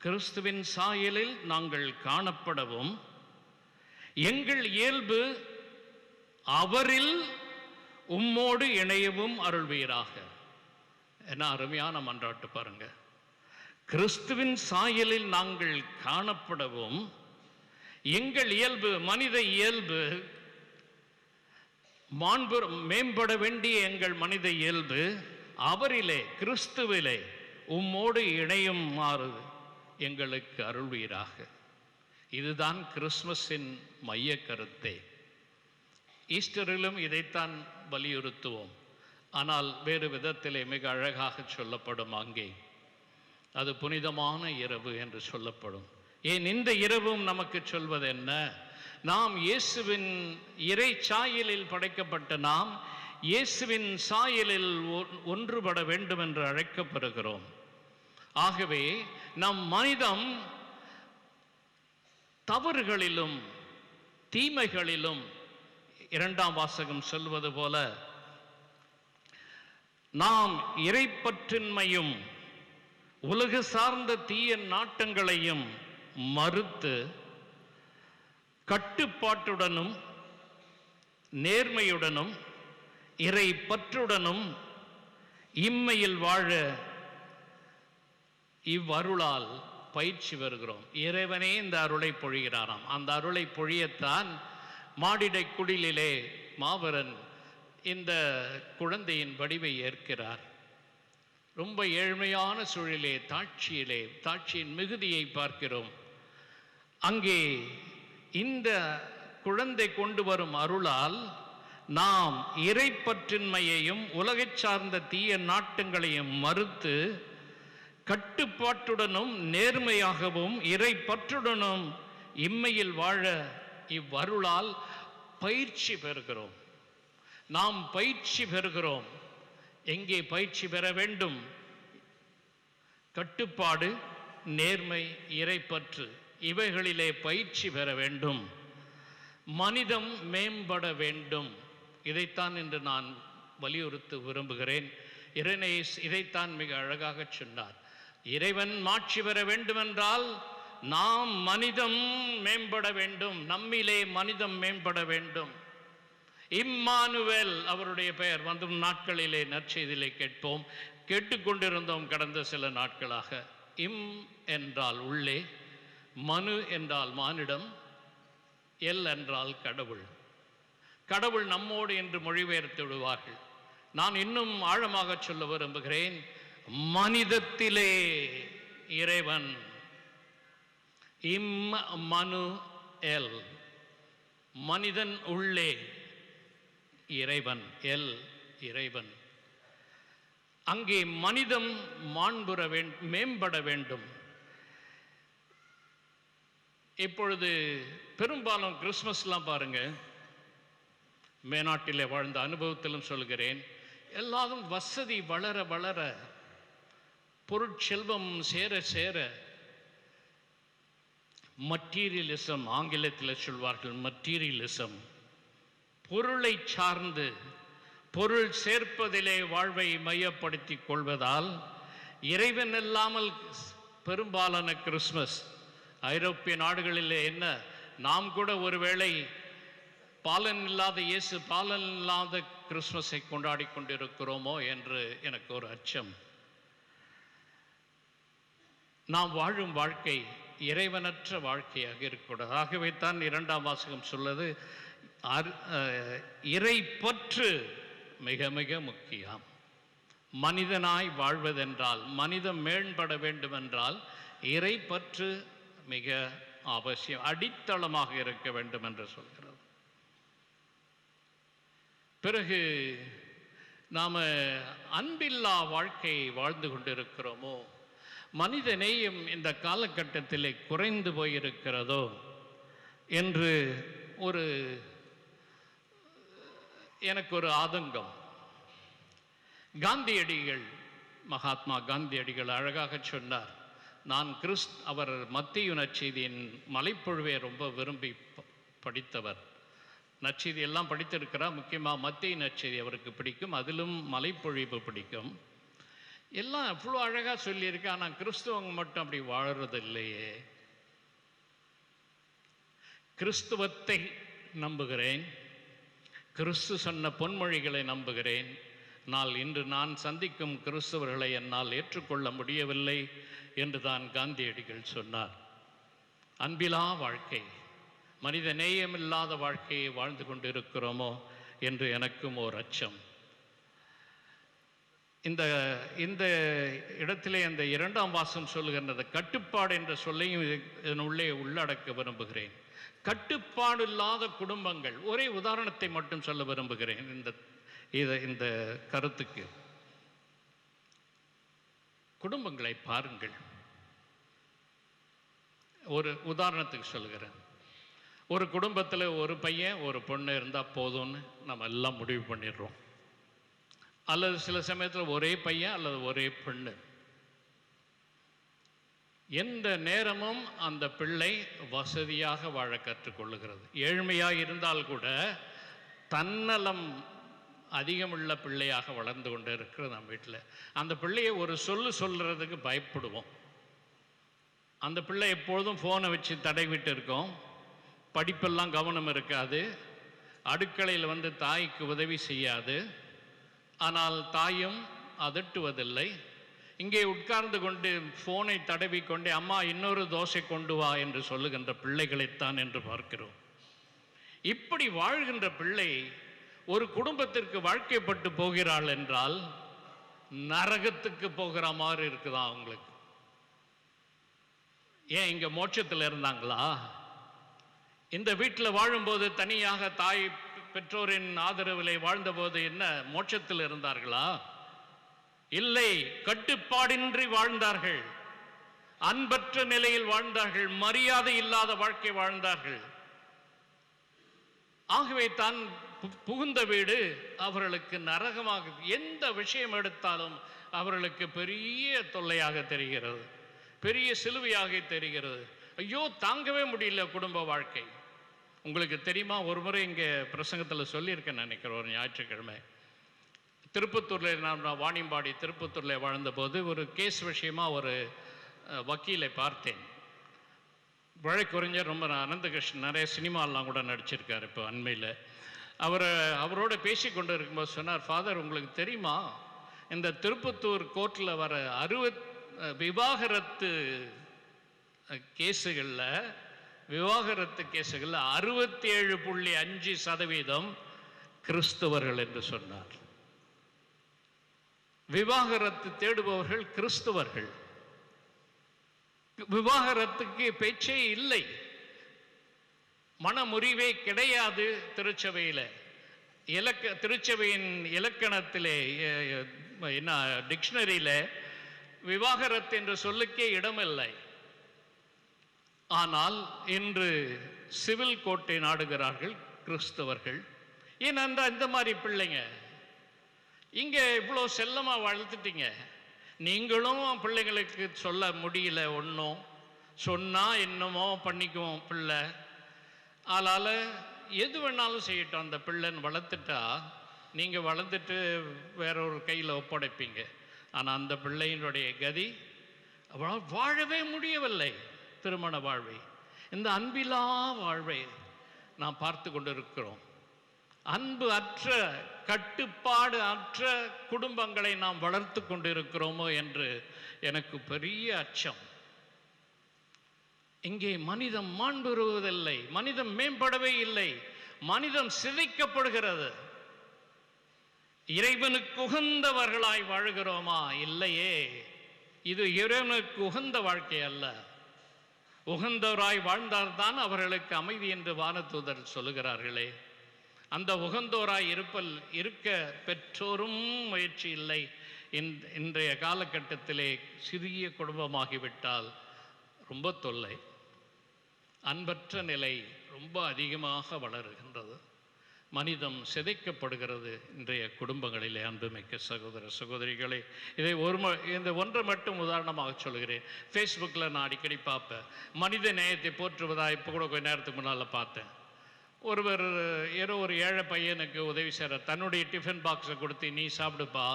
கிறிஸ்துவின் சாயலில் நாங்கள் காணப்படவும், எங்கள் இயல்பு அவரில் உம்மோடு இணையவும் அருள்வீராக. என்ன அருமையான மன்றாட்டு பாருங்க. கிறிஸ்துவின் சாயலில் நாங்கள் காணப்படவும், எங்கள் இயல்பு, மனித இயல்பு மேம்பட வேண்டிய எங்கள் மனித இயல்பு அவரிலே, கிறிஸ்துவிலே உம்மோடு இணையுமாறு எங்களுக்கு அருள்வீராக. இதுதான் கிறிஸ்மஸின் மைய கருத்தே. ஈஸ்டரிலும் இதைத்தான் வலியுறுத்துவோம். ஆனால் வேறு விதத்திலே மிக அழகாக சொல்லப்படும். அங்கே அது புனிதமான இரவு என்று சொல்லப்படும். ஏன் இந்த இரவும் நமக்கு சொல்வது என்ன? நாம் இயேசுவின் இறை சாயலில் படைக்கப்பட்ட நாம் இயேசுவின் சாயலில் ஒன்றுபட வேண்டும் என்று அழைக்கப்படுகிறோம். ஆகவே நம் மனிதம் தவறுகளிலும் தீமைகளிலும், 2ஆம் வாசகம் சொல்வது போல, நாம் இறைப்பற்றின்மையும் உலக சார்ந்த தீய நாட்டங்களையும் மறுத்து கட்டுப்பாட்டுடனும் நேர்மையுடனும் இறை பற்றுடனும் இம்மையில் வாழ இவ்வருளால் பயிற்சி பெறுகிறோம். இறைவனே இந்த அருளை பொழிகிறாராம். அந்த அருளை பொழியத்தான் மாடிடை குடிலிலே மாபரன் இந்த குழந்தையின் வடிவை ஏற்கிறார். ரொம்ப ஏழ்மையான சூழலிலே, தாட்சியின் மிகுதியை பார்க்கிறோம். அங்கே இந்த குழந்தை கொண்டு வரும் அருளால் நாம் இறைப்பற்றின்மையையும் உலகைச் சார்ந்த தீய நாட்டங்களையும் மறுத்து கட்டுப்பாட்டுடனும் நேர்மையாகவும் இறை பற்றுடனும் இம்மையில் வாழ இவ்வருளால் பயிற்சி பெறுகிறோம். நாம் பயிற்சி பெறுகிறோம். எங்கே பயிற்சி பெற வேண்டும்? கட்டுப்பாடு, நேர்மை, இறைப்பற்று இவைகளிலே பயிற்சி பெற வேண்டும். மனிதம் மேம்பட வேண்டும். இதைத்தான் இன்று நான் வலியுறுத்த விரும்புகிறேன். இறைநேஸ் இதைத்தான் மிக அழகாக சொன்னார். இறைவன் மாட்சி பெற வேண்டுமென்றால் நாம் மனிதம் மேம்பட வேண்டும். நம்மிலே மனிதம் மேம்பட வேண்டும். இம்மானுவேல் அவருடைய பெயர் வந்தும் நாட்களிலே நற்செய்தியிலே கேட்போம், கேட்டுக்கொண்டிருந்தோம் கடந்த சில நாட்களாக. இம் என்றால் உள்ளே, மனு என்றால் மானிடம், எல் என்றால் கடவுள். கடவுள் நம்மோடு என்று மொழிபெயர்த்து விடுவார்கள். நான் இன்னும் ஆழமாக சொல்ல விரும்புகிறேன், மனிதத்திலே இறைவன். இம் மனு எல், மனிதன் உள்ளே இறைவன், எல் இறைவன். அங்கே மனிதம் மாண்புற மேம்பட வேண்டும். இப்பொழுது பெரும்பாலும் கிறிஸ்மஸ்லாம் பாருங்க, மேநாட்டிலே வாழ்ந்த அனுபவத்திலும் சொல்கிறேன், எல்லாரும் வசதி வளர வளர, பொருட்செல்வம் சேர சேர, மட்டீரியலிசம், ஆங்கிலத்தில் சொல்வார்கள் மட்டீரியலிசம், பொருளை சார்ந்து பொருள் சேர்ப்பதிலே வாழ்வை மையப்படுத்தி கொள்வதால் இறைவன் இல்லாமல் பெரும்பாலான கிறிஸ்மஸ் ஐரோப்பிய நாடுகளிலே என்ன, நாம் கூட ஒருவேளை பாலன் இல்லாத இயேசு, பாலன் இல்லாத கிறிஸ்மஸை கொண்டாடி கொண்டிருக்கிறோமோ என்று எனக்கு ஒரு அச்சம். நாம் வாழும் வாழ்க்கை இறைவனற்ற வாழ்க்கையாக இருக்கக்கூடாது. ஆகவே தான் 2ஆம் வாசகம் சொல்வது, இறைப்பற்று மிக மிக முக்கியம். மனிதனாய் வாழ்வதென்றால், மனிதம் மேம்பட வேண்டுமென்றால் இறைப்பற்று மிக அவசியம், அடித்தளமாக இருக்க வேண்டும் என்று சொல்கிறது. பிறகு நாம் அன்பில்லா வாழ்க்கையை வாழ்ந்து கொண்டிருக்கிறோமோ, மனித நேயம் இந்த காலகட்டத்திலே குறைந்து போயிருக்கிறதோ என்று எனக்கு ஒரு ஆதங்கம். காந்தியடிகள், மகாத்மா காந்தியடிகள் அழகாக சொன்னார். நான் அவர் மத்தேயு நற்செய்தியின் மலைப்பொழிவை ரொம்ப விரும்பி படித்தவர். நற்செய்தி எல்லாம் படித்திருக்கிறார். முக்கியமாக மத்தேயு நற்செய்தி அவருக்கு பிடிக்கும், அதிலும் மலைப்பொழிவு பிடிக்கும். எல்லாம் அவ்வளோ அழகாக சொல்லியிருக்கேன். ஆனால் கிறிஸ்துவங்க மட்டும் அப்படி வாழறது இல்லையே. கிறிஸ்துவத்தை நம்புகிறேன், கிறிஸ்து சொன்ன பொன்மொழிகளை நம்புகிறேன். இன்று நான் சந்திக்கும் கிறிஸ்தவர்களை என்னால் ஏற்றுக்கொள்ள முடியவில்லை என்று தான் காந்தியடிகள் சொன்னார். அன்பிலா வாழ்க்கை, மனித நேயமில்லாத வாழ்க்கையை வாழ்ந்து கொண்டிருக்கிறோமோ என்று எனக்கும் ஓர் அச்சம். இந்த இடத்திலே அந்த 2ஆம் வாசகம் சொல்லுகின்றது கட்டுப்பாடு என்ற சொல்லையும் இதன் உள்ளே உள்ளடக்க விரும்புகிறேன். கட்டுப்பாடு இல்லாத குடும்பங்கள், ஒரே உதாரணத்தை மட்டும் சொல்ல விரும்புகிறேன் இந்த கருத்துக்கு. குடும்பங்களை பாருங்கள். ஒரு உதாரணத்துக்கு சொல்லுகிறேன். ஒரு குடும்பத்தில் ஒரு பையன் ஒரு பொண்ணு இருந்தால் போதும்னு நம்ம எல்லாம் முடிவு பண்ணிடுறோம். அல்லது சில சமயத்தில் ஒரே பையன் அல்லது ஒரே பெண்ணு. எந்த நேரமும் அந்த பிள்ளை வசதியாக வாழ கற்றுக்கொள்ளுகிறது. ஏழ்மையாக இருந்தால் கூட தன்னலம் அதிகமுள்ள பிள்ளையாக வளர்ந்து கொண்டு இருக்கிறது நம்ம வீட்டில். அந்த பிள்ளையை ஒரு சொல்கிறதுக்கு பயப்படுவோம். அந்த பிள்ளை எப்பொழுதும் ஃபோனை வச்சு தடவிட்டு இருக்கோம். படிப்பெல்லாம் கவனம் இருக்காது. அடுக்கலையில் வந்து தாய்க்கு உதவி செய்யாது. ஆனால் தாயும் அதட்டுவதில்லை. இங்கே உட்கார்ந்து கொண்டு ஃபோனை தடவி கொண்டே அம்மா இன்னொரு தோசை கொண்டு வா என்று சொல்லுகின்ற பிள்ளைகளைத்தான் என்று பார்க்கிறோம். இப்படி வாழ்கின்ற பிள்ளை ஒரு குடும்பத்திற்கு வாழ்க்கைப்பட்டு போகிறாள் என்றால் நரகத்துக்கு போகிற மாதிரி இருக்குதான் அவங்களுக்கு. ஏன் இங்க மோட்சத்தில் இருந்தாங்களா? இந்த வீட்டில் வாழும்போது தனியாக தாய் பெற்றோரின் ஆதரவிலே வாழ்ந்தபோது என்ன மோட்சத்தில் இருந்தார்களா? இல்லை, கட்டுப்பாடின்றி வாழ்ந்தார்கள், அன்பற்ற நிலையில் வாழ்ந்தார்கள், மரியாதை இல்லாத வாழ்க்கை வாழ்ந்தார்கள். ஆகவே தான் புகுந்த வீடு அவர்களுக்கு நரகமாக, எந்த விஷயம் எடுத்தாலும் அவர்களுக்கு பெரிய தொல்லையாக தெரிகிறது, பெரிய சிலுவையாக தெரிகிறது. ஐயோ, தாங்கவே முடியல குடும்ப வாழ்க்கை. உங்களுக்கு தெரியுமா, ஒரு முறை இங்கே பிரசங்கத்தில் சொல்லியிருக்கேன் நினைக்கிறேன், ஒரு ஞாயிற்றுக்கிழமை திருப்பத்தூரில், நான் வாணியம்பாடி திருப்பத்தூரில் வாழ்ந்தபோது ஒரு கேஸ் விஷயமா ஒரு வக்கீலை பார்த்தேன். வழக்கறிஞர், ரொம்ப அனந்தகிருஷ்ணன், நிறைய சினிமாலாம் கூட நடிச்சிருக்கார் இப்போ அண்மையில். அவரோட பேசி கொண்டு இருக்கும்போது சொன்னார், ஃபாதர் உங்களுக்கு தெரியுமா, இந்த திருப்பத்தூர் கோர்ட்டில் வர விவாகரத்து கேஸுகளில் 67.5% கிறிஸ்தவர்கள் என்று சொன்னார். விவாகரத்து தேடுபவர்கள் கிறிஸ்தவர்கள். விவாகரத்துக்கு பேச்சே இல்லை, மனமுறிவே கிடையாது திருச்சபையில். திருச்சபையின் இலக்கணத்திலே என்ன டிக்ஷனரியில் விவாகரத்து என்ற சொல்லுக்கே இடமில்லை. ஆனால் இன்று சிவில் கோர்ட்டை நாடுகிறார்கள் கிறிஸ்தவர்கள். ஏனென்றால் இந்த மாதிரி பிள்ளைங்க இங்கே இவ்வளோ செல்லமாக வளர்த்துட்டீங்க, நீங்களும் பிள்ளைங்களுக்கு சொல்ல முடியல. ஒன்றும் சொன்னால் என்னமோ பண்ணிக்குவோம் பிள்ளை. அதனால் எது வேணாலும் செய்யட்டும் அந்த பிள்ளைன்னு வளர்த்துட்டா நீங்கள் வளர்ந்துட்டு வேற ஒரு கையில் ஒப்படைப்பீங்க. ஆனால் அந்த பிள்ளையினுடைய கதி அவளால் வாழவே முடியவில்லை. திருமண வாழ்வை, இந்த அன்பிலா வாழ்வை நாம் பார்த்து கொண்டிருக்கிறோம். அன்பு அற்ற, கட்டுப்பாடு அற்ற குடும்பங்களை நாம் வளர்த்து கொண்டிருக்கிறோமோ என்று எனக்கு பெரிய அச்சம். இங்கே மனிதம் மாண்புறுவதில்லை, மனிதம் மேம்படவே இல்லை, மனிதம் சிதைக்கப்படுகிறது. இறைவனுக்கு உகந்தவர்களாய் வாழ்கிறோமா? இல்லையே. இது இறைவனுக்கு உகந்த வாழ்க்கை அல்ல. உகந்தவராய் வாழ்ந்தால்தான் அவர்களுக்கு அமைதி என்று வானதூதர் சொல்லுகிறார்களே. அந்த உகந்தோராய் இருக்க பெற்றோரும் முயற்சி இல்லை. இன்றைய காலகட்டத்திலே சிறிய குடும்பமாகிவிட்டால் ரொம்ப தொல்லை. அன்பற்ற நிலை ரொம்ப அதிகமாக வளருகின்றது. மனிதம் சிதைக்கப்படுகிறது இன்றைய குடும்பங்களிலே. அன்புமிக்க சகோதர சகோதரிகளே, இதை இந்த ஒன்றை மட்டும் உதாரணமாக சொல்கிறேன். ஃபேஸ்புக்கில் நான் அடிக்கடி பார்ப்பேன், மனித நேயத்தை போற்றுவதா. இப்போ கூட கொஞ்ச நேரத்துக்கு முன்னால் பார்த்தேன். ஒருவர் ஏதோ ஒரு ஏழை பையனுக்கு உதவி செய்கிற, தன்னுடைய டிஃபன் பாக்ஸை கொடுத்து, நீ சாப்பிடுப்பா,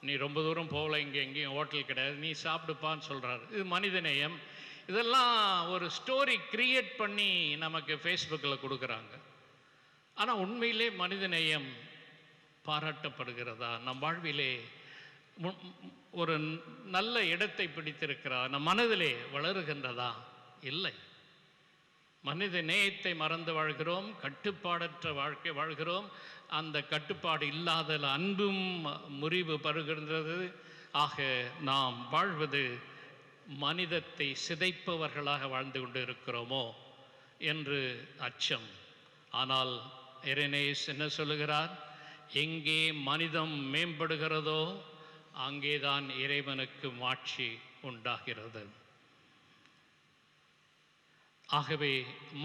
நீ ரொம்ப தூரம் போகல, இங்கே எங்கேயும் ஹோட்டல் கிடையாது, நீ சாப்பிடுப்பான்னு சொல்கிறார். இது மனித நேயம். இதெல்லாம் ஒரு ஸ்டோரி கிரியேட் பண்ணி நமக்கு ஃபேஸ்புக்கில் கொடுக்குறாங்க. ஆனால் உண்மையிலே மனித நேயம் பாராட்டப்படுகிறதா? நம் வாழ்விலே ஒரு நல்ல இடத்தை பிடித்திருக்கிறதா? நம் மனதிலே வளருகின்றதா? இல்லை. மனித நேயத்தை மறந்து வாழ்கிறோம், கட்டுப்பாடற்ற வாழ்க்கை வாழ்கிறோம். அந்த கட்டுப்பாடு இல்லாத அன்பும் முறிவு பருகின்றது. ஆக நாம் வாழ்வது மனிதத்தை சிதைப்பவர்களாக வாழ்ந்து கொண்டு இருக்கிறோமோ என்று அச்சம். ஆனால் இறைநேஸ் என்ன சொல்லுகிறார்? எங்கே மனிதம் மேம்படுகிறதோ அங்கேதான் இறைவனுக்கு மாட்சி உண்டாகிறது. ஆகவே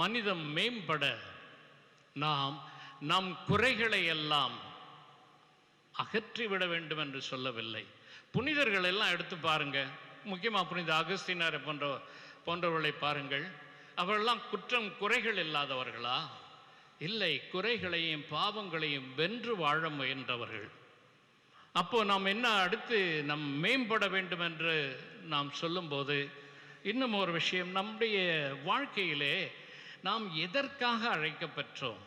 மனிதம் மேம்பட நாம் நம் குறைகளை எல்லாம் அகற்றிவிட வேண்டும் என்று சொல்லவில்லை. புனிதர்கள் எல்லாம் எடுத்து பாருங்க, முக்கியமாக புனித அகஸ்தீனார் போன்றவர்களை பாருங்கள். அவர்களெல்லாம் குறைகள் இல்லாதவர்களா? இல்லை, குறைகளையும் பாவங்களையும் வென்று வாழ முயன்றவர்கள். அப்போ நாம் என்ன அடுத்து நம் மேம்பட வேண்டும் என்று நாம் சொல்லும்போது இன்னும் ஒரு விஷயம், நம்முடைய வாழ்க்கையிலே நாம் எதற்காக அழைக்கப்பெற்றோம்?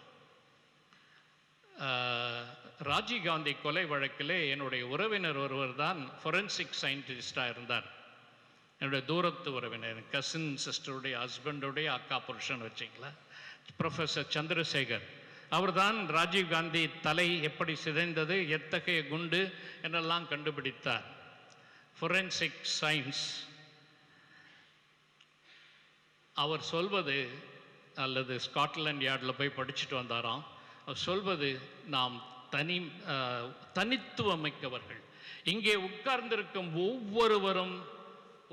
ராஜீவ்காந்தி கொலை வழக்கில் என்னுடைய உறவினர் ஒருவர் தான் ஃபொரென்சிக் சயின்டிஸ்டாக இருந்தார். என்னுடைய தூரத்து உறவினர், கசின் சிஸ்டருடைய ஹஸ்பண்டுடைய அக்கா புருஷன் வச்சிங்களா, ப்ரொஃபஸர் சந்திரசேகர். அவர்தான் ராஜீவ்காந்தி தலை எப்படி சிதைந்தது, எத்தகைய குண்டு என்னெல்லாம் கண்டுபிடித்தார். ஃபொரென்சிக் சயின்ஸ் அவர் சொல்வது, அல்லது ஸ்காட்லாண்ட் யார்டில் போய் படிச்சுட்டு வந்தாராம், அவர் சொல்வது நாம் தனித்துவமிக்கவர்கள். இங்கே உட்கார்ந்திருக்கும் ஒவ்வொருவரும்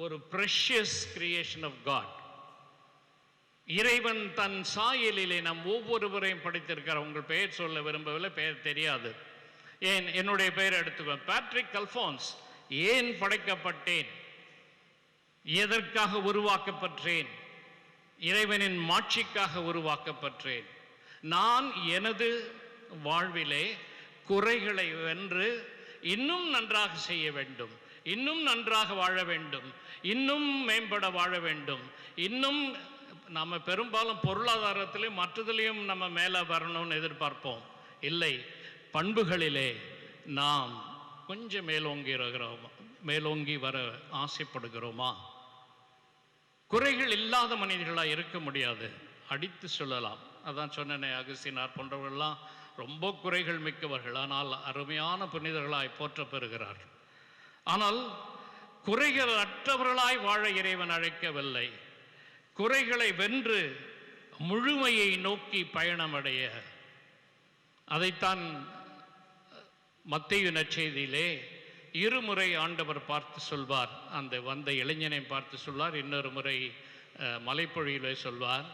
ஒரு ப்ரெஷியஸ் கிரியேஷன் ஆஃப் காட். இறைவன் தன் சாயலிலே நம் ஒவ்வொருவரையும் படைத்திருக்கிறார். உங்கள் பெயர் சொல்ல விரும்பவில்லை, பெயர் தெரியாது. ஏன் என்னுடைய பெயர் எடுத்துக்கோ, பேட்ரிக் அல்ஃபோன்ஸ். ஏன் படைக்கப்பட்டேன், எதற்காக உருவாக்கப்பட்டேன்? இறைவனின் மாட்சிக்காக உருவாக்கப்பட்டேன். நான் எனது வாழ்விலே குறைகளை வென்று இன்னும் நன்றாக செய்ய வேண்டும், இன்னும் நன்றாக வாழ வேண்டும், இன்னும் மேம்பட வாழ வேண்டும். இன்னும் நம்ம பெரும்பாலும் பொருளாதாரத்திலையும் மற்றதிலையும் நம்ம மேலே வரணும்னு எதிர்பார்ப்போம். இல்லை, பண்புகளிலே நாம் கொஞ்சம் மேலோங்கி வர ஆசைப்படுகிறோமா? குறைகள் இல்லாத மனிதர்களாக இருக்க முடியாது, அடித்து சொல்லலாம். அதான் சொன்னேனே, அகஸ்தினார் போன்றவர்கள்லாம் ரொம்ப குறைகள் மிக்கவர்கள், ஆனால் அருமையான புனிதர்களாய் போற்ற பெறுகிறார்கள். ஆனால் குறைகள் அற்றவர்களாய் வாழ இறைவன் அழைக்கவில்லை. குறைகளை வென்று முழுமையை நோக்கி பயணமடைய, அதைத்தான் மத்தேயு நற்செய்தியிலே இருமுறை ஆண்டவர் பார்த்து சொல்வார். அந்த வந்த இளைஞனை பார்த்து சொல்வார், இன்னொரு முறை மலைப்பொழியிலே சொல்வார்,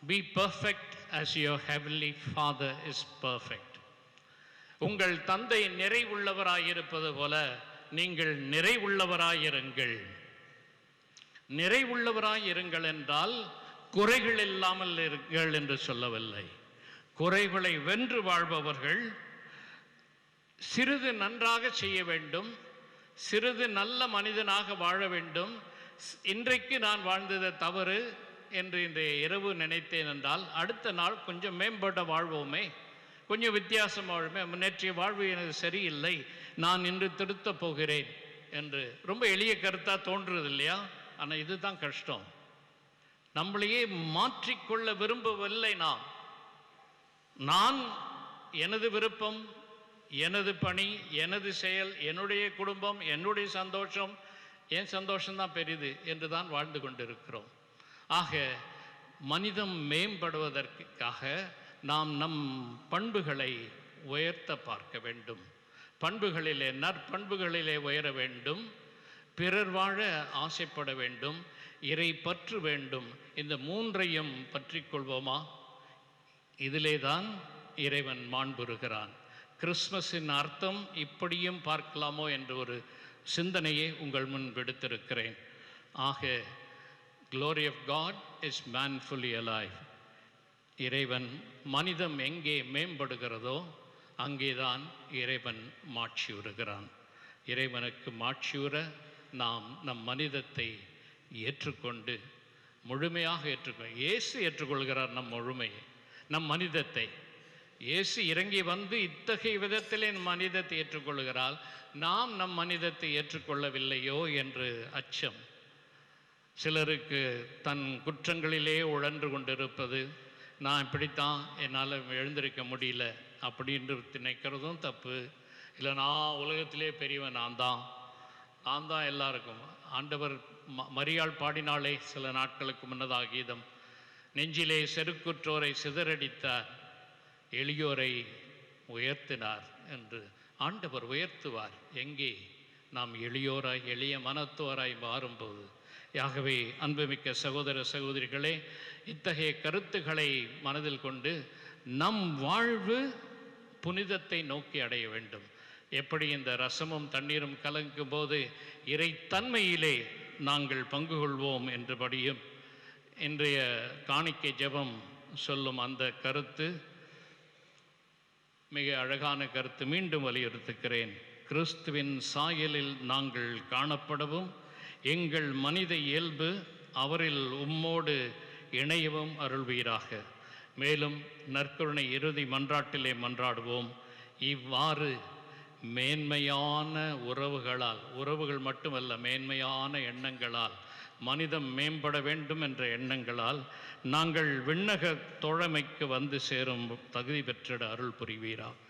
Be perfect as your heavenly Father is perfect. உங்கள் தந்தை நிறைவுள்ளவராயிருப்பது போல நீங்கள் நிறைவுள்ளவராயிருங்கள். நிறைவுள்ளவராயிருங்கள் என்றால் குறைகள் இல்லாமல் இருங்கள் என்று சொல்லவில்லை. குறைகளை வென்று வாழ்பவர்கள் சிறிது நன்றாக செய்ய வேண்டும், சிறிது நல்ல மனிதனாக வாழ வேண்டும். இன்றைக்கு நான் வாழ்ந்தது தவறு என்று இன்றைய இரவு நினைத்தேன் என்றால் அடுத்த நாள் கொஞ்சம் மேம்பட்ட வாழ்வோமே, கொஞ்சம் வித்தியாசம் வாழ்வோமே. முன்னேற்றிய வாழ்வு எனக்கு சரியில்லை, நான் இன்று திருத்தப் போகிறேன் என்று ரொம்ப எளிய கருத்தாக தோன்றுறது இல்லையா? ஆனால் இதுதான் கஷ்டம். நம்மளையே மாற்றிக்கொள்ள விரும்பவில்லை. நான் எனது விருப்பம், எனது பணி, எனது செயல், என்னுடைய குடும்பம், என்னுடைய சந்தோஷம், என் சந்தோஷம்தான் பெரிது என்று தான் வாழ்ந்து கொண்டிருக்கிறோம். ஆக மனிதம் மேம்படுவதற்காக நாம் நம் பண்புகளை உயர்த்த பார்க்க வேண்டும். பண்புகளிலே, நற்பண்புகளிலே உயர வேண்டும். பிறர் வாழ ஆசைப்பட வேண்டும். இறை பற்று வேண்டும். இந்த மூன்றையும் பற்றி கொள்வோமா? இதிலே தான் இறைவன் மாண்புறுகிறான். கிறிஸ்மஸின் அர்த்தம் இப்படியும் பார்க்கலாமோ என்ற ஒரு சிந்தனையை உங்கள் முன் விடுத்திருக்கிறேன். ஆக glory of God is man fully alive. இறைவன் மனிதம் எங்கே மேம்படுகிறதோ அங்கேதான் இறைவன் மாட்சியுறுகிறான். இறைவனுக்கு மாட்சியுற நாம் நம் மனிதத்தை ஏற்றுக்கொண்டு முழுமையாக இயேசு ஏற்றுக்கொள்கிறார் நம் முழுமையை, நம் மனிதத்தை. இயேசு இறங்கி வந்து இத்தகைய விதத்திலே மனிதத்தை ஏற்றுக்கொள்கிறார். நாம் நம் மனிதத்தை ஏற்றுக்கொள்ளவில்லையோ என்று அச்சம். சிலருக்கு தன் குற்றங்களிலே உழன்று கொண்டிருப்பது, நான் இப்படித்தான், என்னால் எழுந்திருக்க முடியல அப்படின்று நினைக்கிறதும் தப்பு. இல்லை, நான் உலகத்திலே பெரியவன், நான் தான் எல்லாருக்கும். ஆண்டவர் மரியாள் பாடினாலே சில நாட்களுக்கு முன்னதாக கீதம், நெஞ்சிலே செருக்குற்றோரை சிதறடித்தார், எளியோரை உயர்த்தினார் என்று. ஆண்டவர் உயர்த்துவார் எங்கே? நாம் எளியோராய், எளிய மனத்தோராய் மாறும்போது. ஆகவே அன்புமிக்க சகோதர சகோதரிகளே, இத்தகைய கருத்துக்களை மனதில் கொண்டு நம் வாழ்வு புனிதத்தை நோக்கி அடைய வேண்டும். எப்படி இந்த ரசமும் தண்ணீரும் கலக்கும் போது இறைத்தன்மையிலே நாங்கள் பங்கு கொள்வோம் என்றபடியும் இன்றைய காணிக்கை ஜெபம் சொல்லும் அந்த கருத்து மிக அழகான கருத்து. மீண்டும் வலியுறுத்துகிறேன். கிறிஸ்துவின் சாயலில் நாங்கள் காணப்படவும் எங்கள் மனித இயல்பு அவரில் உம்மோடு இணையவும் அருள்வீராக. மேலும் நற்கருணை இறுதி மன்றாட்டிலே மன்றாடுவோம். இவ்வாறு மேன்மையான உறவுகள் மட்டுமல்ல, மேன்மையான எண்ணங்களால், மனிதம் மேம்பட வேண்டும் என்ற எண்ணங்களால் நாங்கள் விண்ணக தோழமைக்கு வந்து சேரும் தகுதி பெற்றிட அருள் புரிவீராக.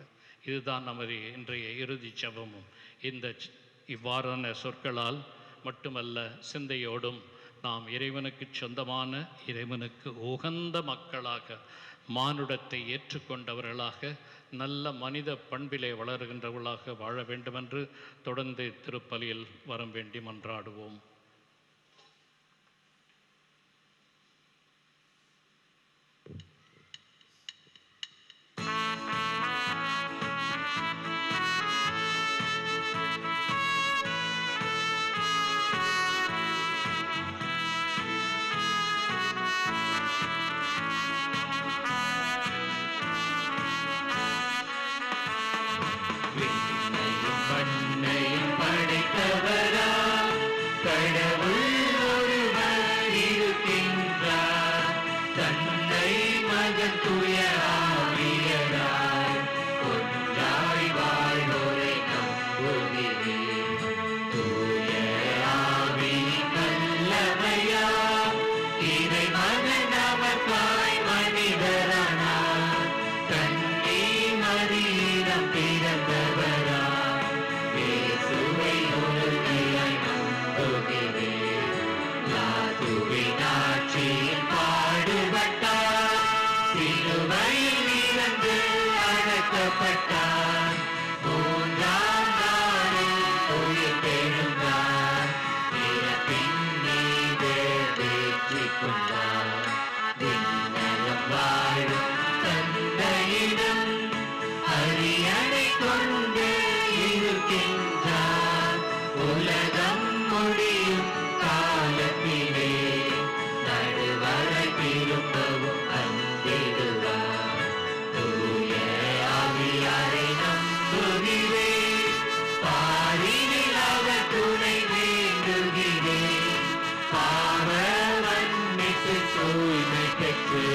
இதுதான் நமது இன்றைய இறுதி ஜெபமும். இவ்வாறான சொற்களால் மட்டுமல்ல, சிந்தையோடும் நாம் இறைவனுக்கு சொந்தமான, இறைவனுக்கு உகந்த மக்களாக, மானுடத்தை ஏற்றுக்கொண்டவர்களாக, நல்ல மனித பண்பிலே வளர்கின்றவர்களாக வாழ வேண்டுமென்று தொடர்ந்து திருப்பலியில் வரம் வேண்டி மன்றாடுவோம். மண்ணையும் படைத்தவரா கடவுள் ஒருவர் இருக்கின்றார். தன்னை மகன் தூய ஆவியராய் ஒன்றாய் வாழ்வோரை நம்புகிறேன். தூய ஆவி நல்லவையா இறை மகன் நமக்காய் மனிதரானார். கண்ணி மரியிடம் பிறந்தவரா இயேசுவை ஒருவராய் நம்புகிறேன். லாதுவின் ஆட்சியில் பாடுபட்டார், சிலுவையில் இறந்து அடக்கப்பட்டார். மூன்றாம் நாளில் உயிர்த்தெழுந்தார், இறப்பின் மீது வெற்றி கொண்டார். விண்ணகம் வாழும் தந்தையிடம் அரியணை கொண்டு இருக்கின்றார். உலகம் முடியும் காலத்திலே நடுவரை திரும்பவும் வந்திடுவார். தூய ஆவியாரை நம்புகிறேன், பாரினில் அவர் துணை வேண்டுகிறேன். பாவ மன்னிப்பு தூய்மை பெற்று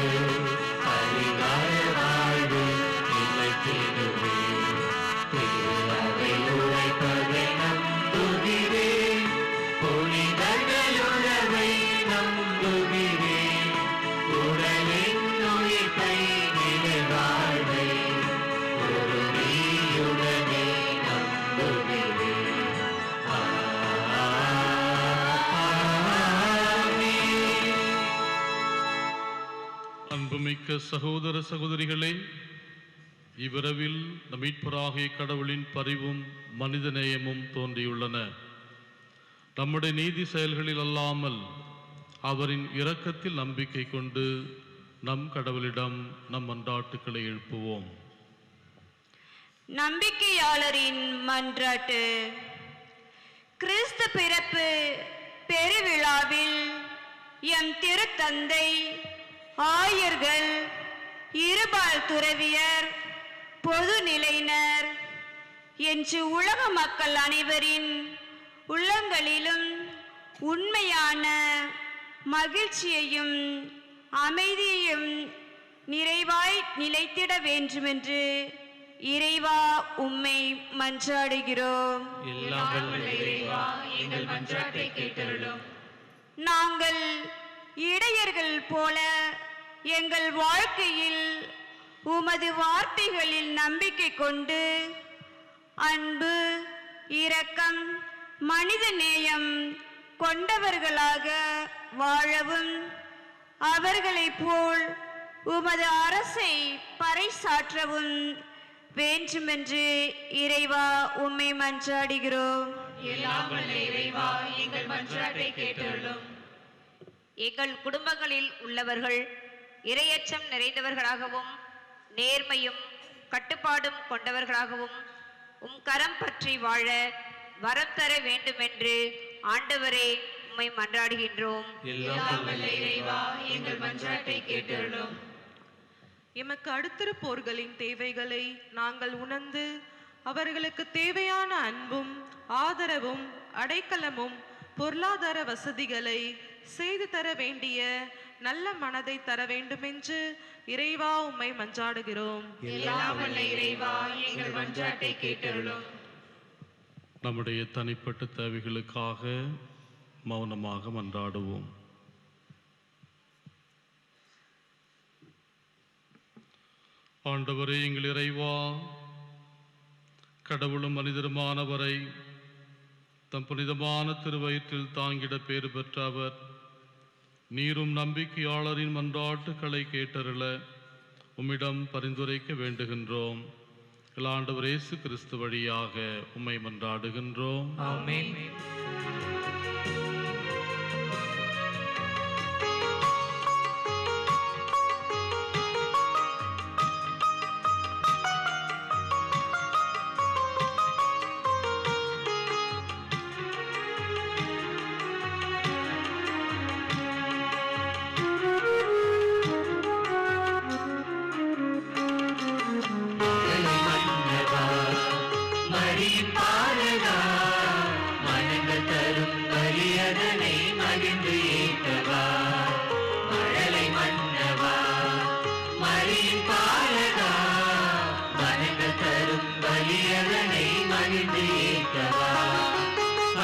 அதிகார வாழ்வு நிலைத்திடுவேன். திருவை உரைப்பதை நம்புகிறேன், புனிதர்கள் உறவை நம்புகிறேன். உடலின் உயிர்ப்பை நிலைவாழ்வை ஒரு நீயுடனே நம்புகிறேன். ஆமென். அன்புமிக்க சகோதர சகோதரிகளே, இவ்விரவில் நம் மீட்பராகிய கடவுளின் பரிவும் மனிதநேயமும் தோன்றியுள்ளன. நம்முடைய நீதி செயல்களில் அல்லாமல் அவரின் இரக்கத்தில் நம்பிக்கை கொண்டு நம் கடவுளிடம் நம் மன்றாட்டுக்களை எழுப்புவோம். நம்பிக்கையாளரின் மன்றாட்டு. கிறிஸ்து பிறப்பு பெருவிழாவில் எம் திருத்தந்தை, ஆயர்கள், இருபால் துறவியர், பொதுநிலையினர் என்று உலக மக்கள் அனைவரின் உள்ளங்களிலும் உண்மையான மகிழ்ச்சியையும் அமைதியையும் நிறைவாய் நிலைத்திட வேண்டுமென்று இறைவா உம்மை மன்றாடுகிறோம். எல்லாம் வல்ல இறைவா, எங்கள் மன்றாட்டை கேட்டருளும். நாங்கள் இடையர்கள் போல எங்கள் வாழ்க்கையில் உமது வார்த்தைகளில் நம்பிக்கை கொண்டு அன்பு, இரக்கம், மனித நேயம் கொண்டவர்களாக வாழவும், அவர்களைப் போல் உமது அரசை பறைசாற்றவும் வேண்டுமென்று இறைவா உம்மை மன்றாடுகிறோம். எல்லாம் வல்ல இறைவா, எங்கள் மன்றாட்டை கேட்டருளும். எங்கள் குடும்பங்களில் உள்ளவர்கள் இரையச்சம் நிறைந்தவர்களாகவும் நேர்மையும் கட்டுப்பாடும் கொண்டவர்களாகவும் உம் கரம் பற்றி வாழ வரம் தர வேண்டுமென்று ஆண்டவரே உம்மை மன்றாடுகின்றோம். எல்லாம் வல்ல இறைவா, எங்கள் மன்றாட்டை கேட்டருளும். எமக்கு அடுத்திருப்போர்களின் தேவைகளை நாங்கள் உணர்ந்து அவர்களுக்கு தேவையான அன்பும் ஆதரவும் அடைக்கலமும் பொருளாதார வசதிகளை செய்து தர வேண்டிய நல்ல மனதை தர வேண்டுமென்று இறைவா உம்மை மன்றாடுகிறோம். எல்லாம் வல்ல இறைவா, எங்கள் மன்றாட்டை கேட்டருளும். நம்முடைய தனிப்பட்ட தேவைகளுக்காக மௌனமாக மன்றாடுவோம். ஆண்டவரே எங்கள் இறைவா, கடவுளும் மனிதருமானவரை தம் புனிதமான திருவயிற்றில் தாங்கிட பேறு பெற்ற அவர், நீரும் நம்பிக்கையாளரின் மன்றாட்டுக்களை கேட்டருள உம்மிடம் பரிந்துரைக்க வேண்டுகின்றோம். ஆண்டவர் இயேசு கிறிஸ்து வழியாக உம்மை மன்றாடுகின்றோம். ஆமென்.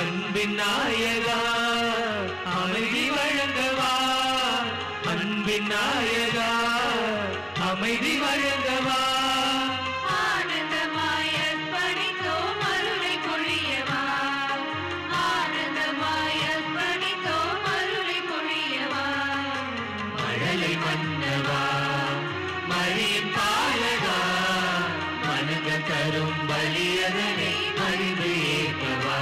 அன்பின் நாயகா அமைதி வழங்கவா, அன்பின் நாயகா அமைதி வழங்கவா. ஆனந்தமாய் அர்ப்பணித்தோம் அருளை பொழியவா, ஆனந்தமாய் அர்ப்பணித்தோம் அருளை பொழியவா. மழலை மன்னவா மரியின் பாலகா, மனங்க தரும் பலியதனை மறிந்து ஏற்கவா.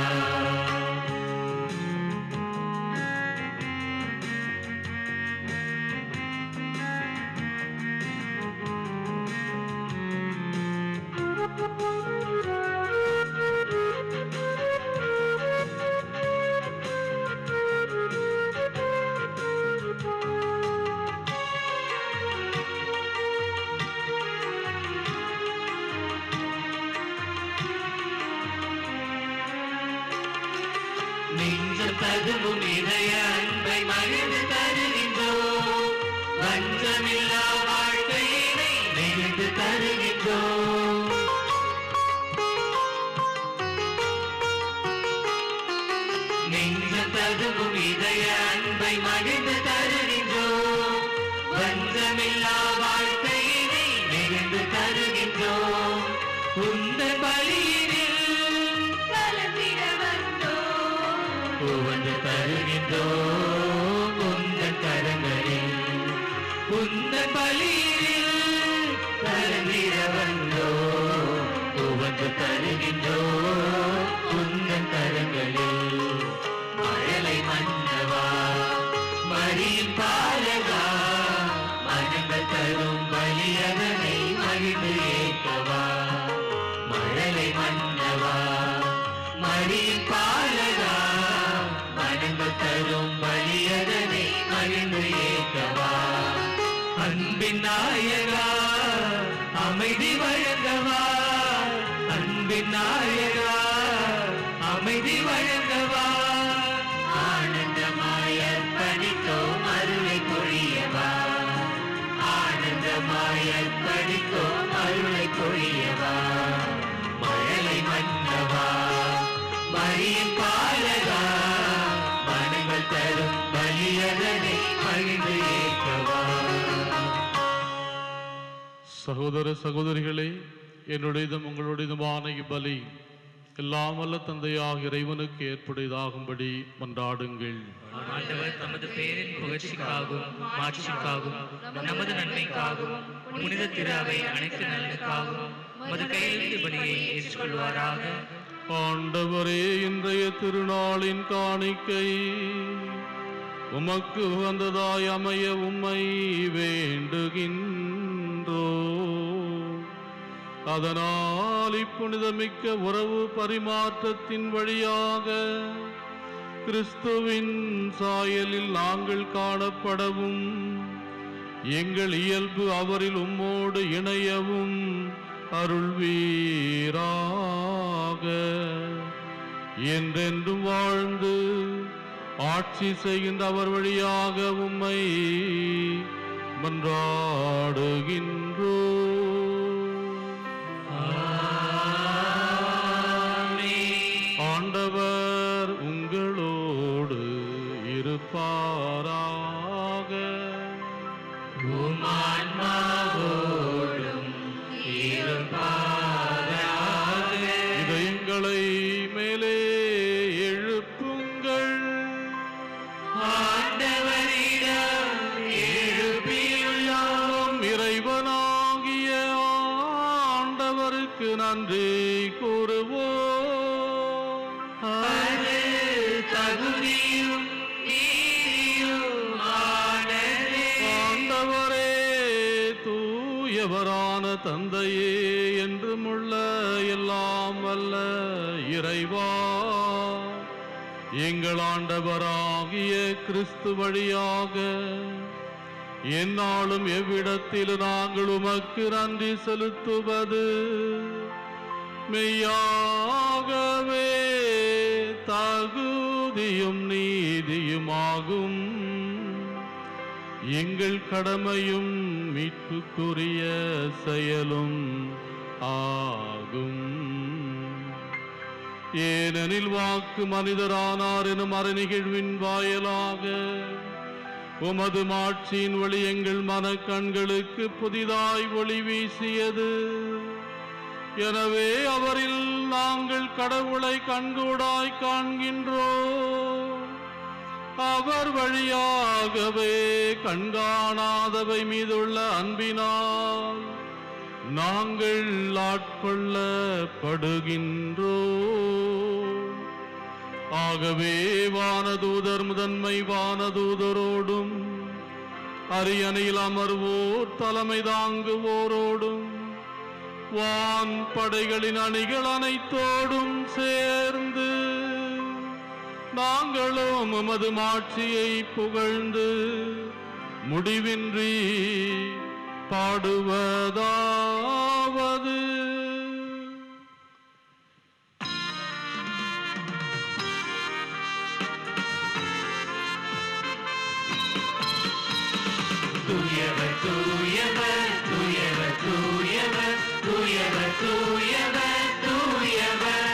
நெஞ்சம் ததும்பும் இதய அன்பை மகிழ்ந்து தருகின்றோம், வஞ்சமில்லா வாழ்க்கையினை நெகிழ்ந்து தருகின்றோம். நெஞ்சம் ததும்பும் இதய அன்பை மகிழ்ந்து தருகின்றோம், வஞ்சமில்லா வாழ்க்கையினை நெகிழ்ந்து தருகின்றோம். உந்தன் பலியினில் கலந்திட வந்தோம், புவந்து தருகின்றோம் உந்தன் கரங்களில். உந்தன் பலியில் கலந்திட வந்தோம், புவந்து தருகின்றோம் உந்தன் கரங்களில். மழலை மன்னவா மரியின் பாலகா, மனங்கள் தரும் பலியதனை மகிழ்ந்து ஏற்கவா. மழலை மன்னவா மரியின் பாலகா, மனங்கள் தரும் பலியதனை மகிழ்ந்து ஏற்கவா. அன்பின் நாயகா அமைதி வழங்கவா, அன்பின் நாயகா அமைதி வழங்கவா. ஆனந்தமாய் அர்ப்பணித்தோம் அருளை பொழியவா, ஆனந்தமாய் அர்ப்பணித்தோம் அருளை பொழியவா. மழலை மன்னவா மரியின் பாலகா, மனங்கள் தரும் பலியதனை மகிழ்ந்து ஏற்கவா. சகோதர சகோதரிகளே, என்னுடையதும் உங்களுடையதுமான இப்பலி எல்லாம் வல்ல தந்தையாக இறைவனுக்கு ஏற்புடையதாகும்படி மன்றாடுங்கள். ஆண்டவர் தமது பேரின் புகழ்ச்சிக்காகவும் மாட்சிக்காகவும் நமது நன்மைக்காகவும் புனித திரு அவை அனைத்து நலனுக்காகவும் மது கையெழுத்து பலியை ஏற்றுக்கொள்வாராக. ஆண்டவரே, இன்றைய திருநாளின் காணிக்கை உமக்கு உகந்ததாய் அமைய உம்மை வேண்டுகின்றோ. அதனால் இப்புனிதமிக்க உறவு பரிமாற்றத்தின் வழியாக கிறிஸ்துவின் சாயலில் நாங்கள் காணப்படவும், எங்கள் இயல்பு அவரில் உம்மோடு இணையவும் அருள்வீராக. என்றென்றும் வாழ்ந்து ஆட்சி செய்கின்ற அவர் வழியாக உம்மை மன்றாடுகின்றோ. ஆண்டவர் உங்களோடு இருப்பாராக. இதயங்களை மேலே எழுப்புங்கள். இறைவனாகிய ஆண்டவருக்கு நன்றி கூறுவோம். ஆண்டவரே, தூயவரான தந்தையே, என்றும் உள்ள எல்லாம் வல்ல இறைவா, எங்கள் ஆண்டவராகிய கிறிஸ்து வழியாக எந்நாளும் எவ்விடத்தில் நாங்கள் உமக்கு நன்றி செலுத்துவது மெய்யாகவே தகுதியும் நீதியுமாகும். எங்கள் கடமையும் மீட்புக்குரிய செயலும் ஆகும். ஏனெனில் வாக்கு மனிதரானார் எனும் அறநிகழ்வின் வாயிலாக உமது மாட்சியின் ஒளி எங்கள் மனக்கண்களுக்கு புதிதாய் ஒளி வீசியது. எனவே அவரில் நாங்கள் கடவுளை கண்கூடாய் காண்கின்றோம். அவர் வழியாகவே கண்காணாதவை மீதுள்ள அன்பினால் நாங்கள் ஆட்கொள்ளப்படுகின்றோம். ஆகவே வானதூதர் முதன்மை வானதூதரோடும் அரியணையில் அமர்வோர் தலைமை தாங்குவோரோடும் வான் படைகளின் அணிகள் அனைத்தோடும் சேர்ந்து நாங்களும் உமது மாட்சியை புகழ்ந்து முடிவின்றி பாடுவதாவது. தூயவர் தூயவர் தூயவர் தூயவர் தூயவர் தூயவர் தூயவர்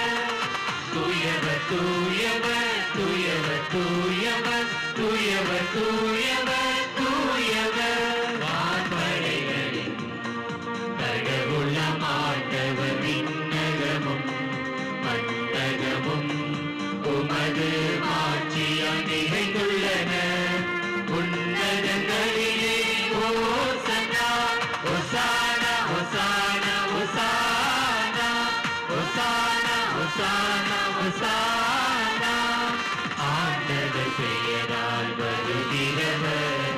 தூயவர் தூயவர் தூயவர் தூயவர் தூயவர் தூயவர் வான்படைகளின் கடவுள ஆண்டவர் விண்ணகமும் மண்டகமும் உமது மாட்சியால் நிறைந்துள்ளன. உன்னதங்களிலே ஓசன்னா ஓசானா ஓசானா ஓசானா ஓசானா ஓசானா ஓசானா. ஆண்டவர் பெயரால் வருகிறவர்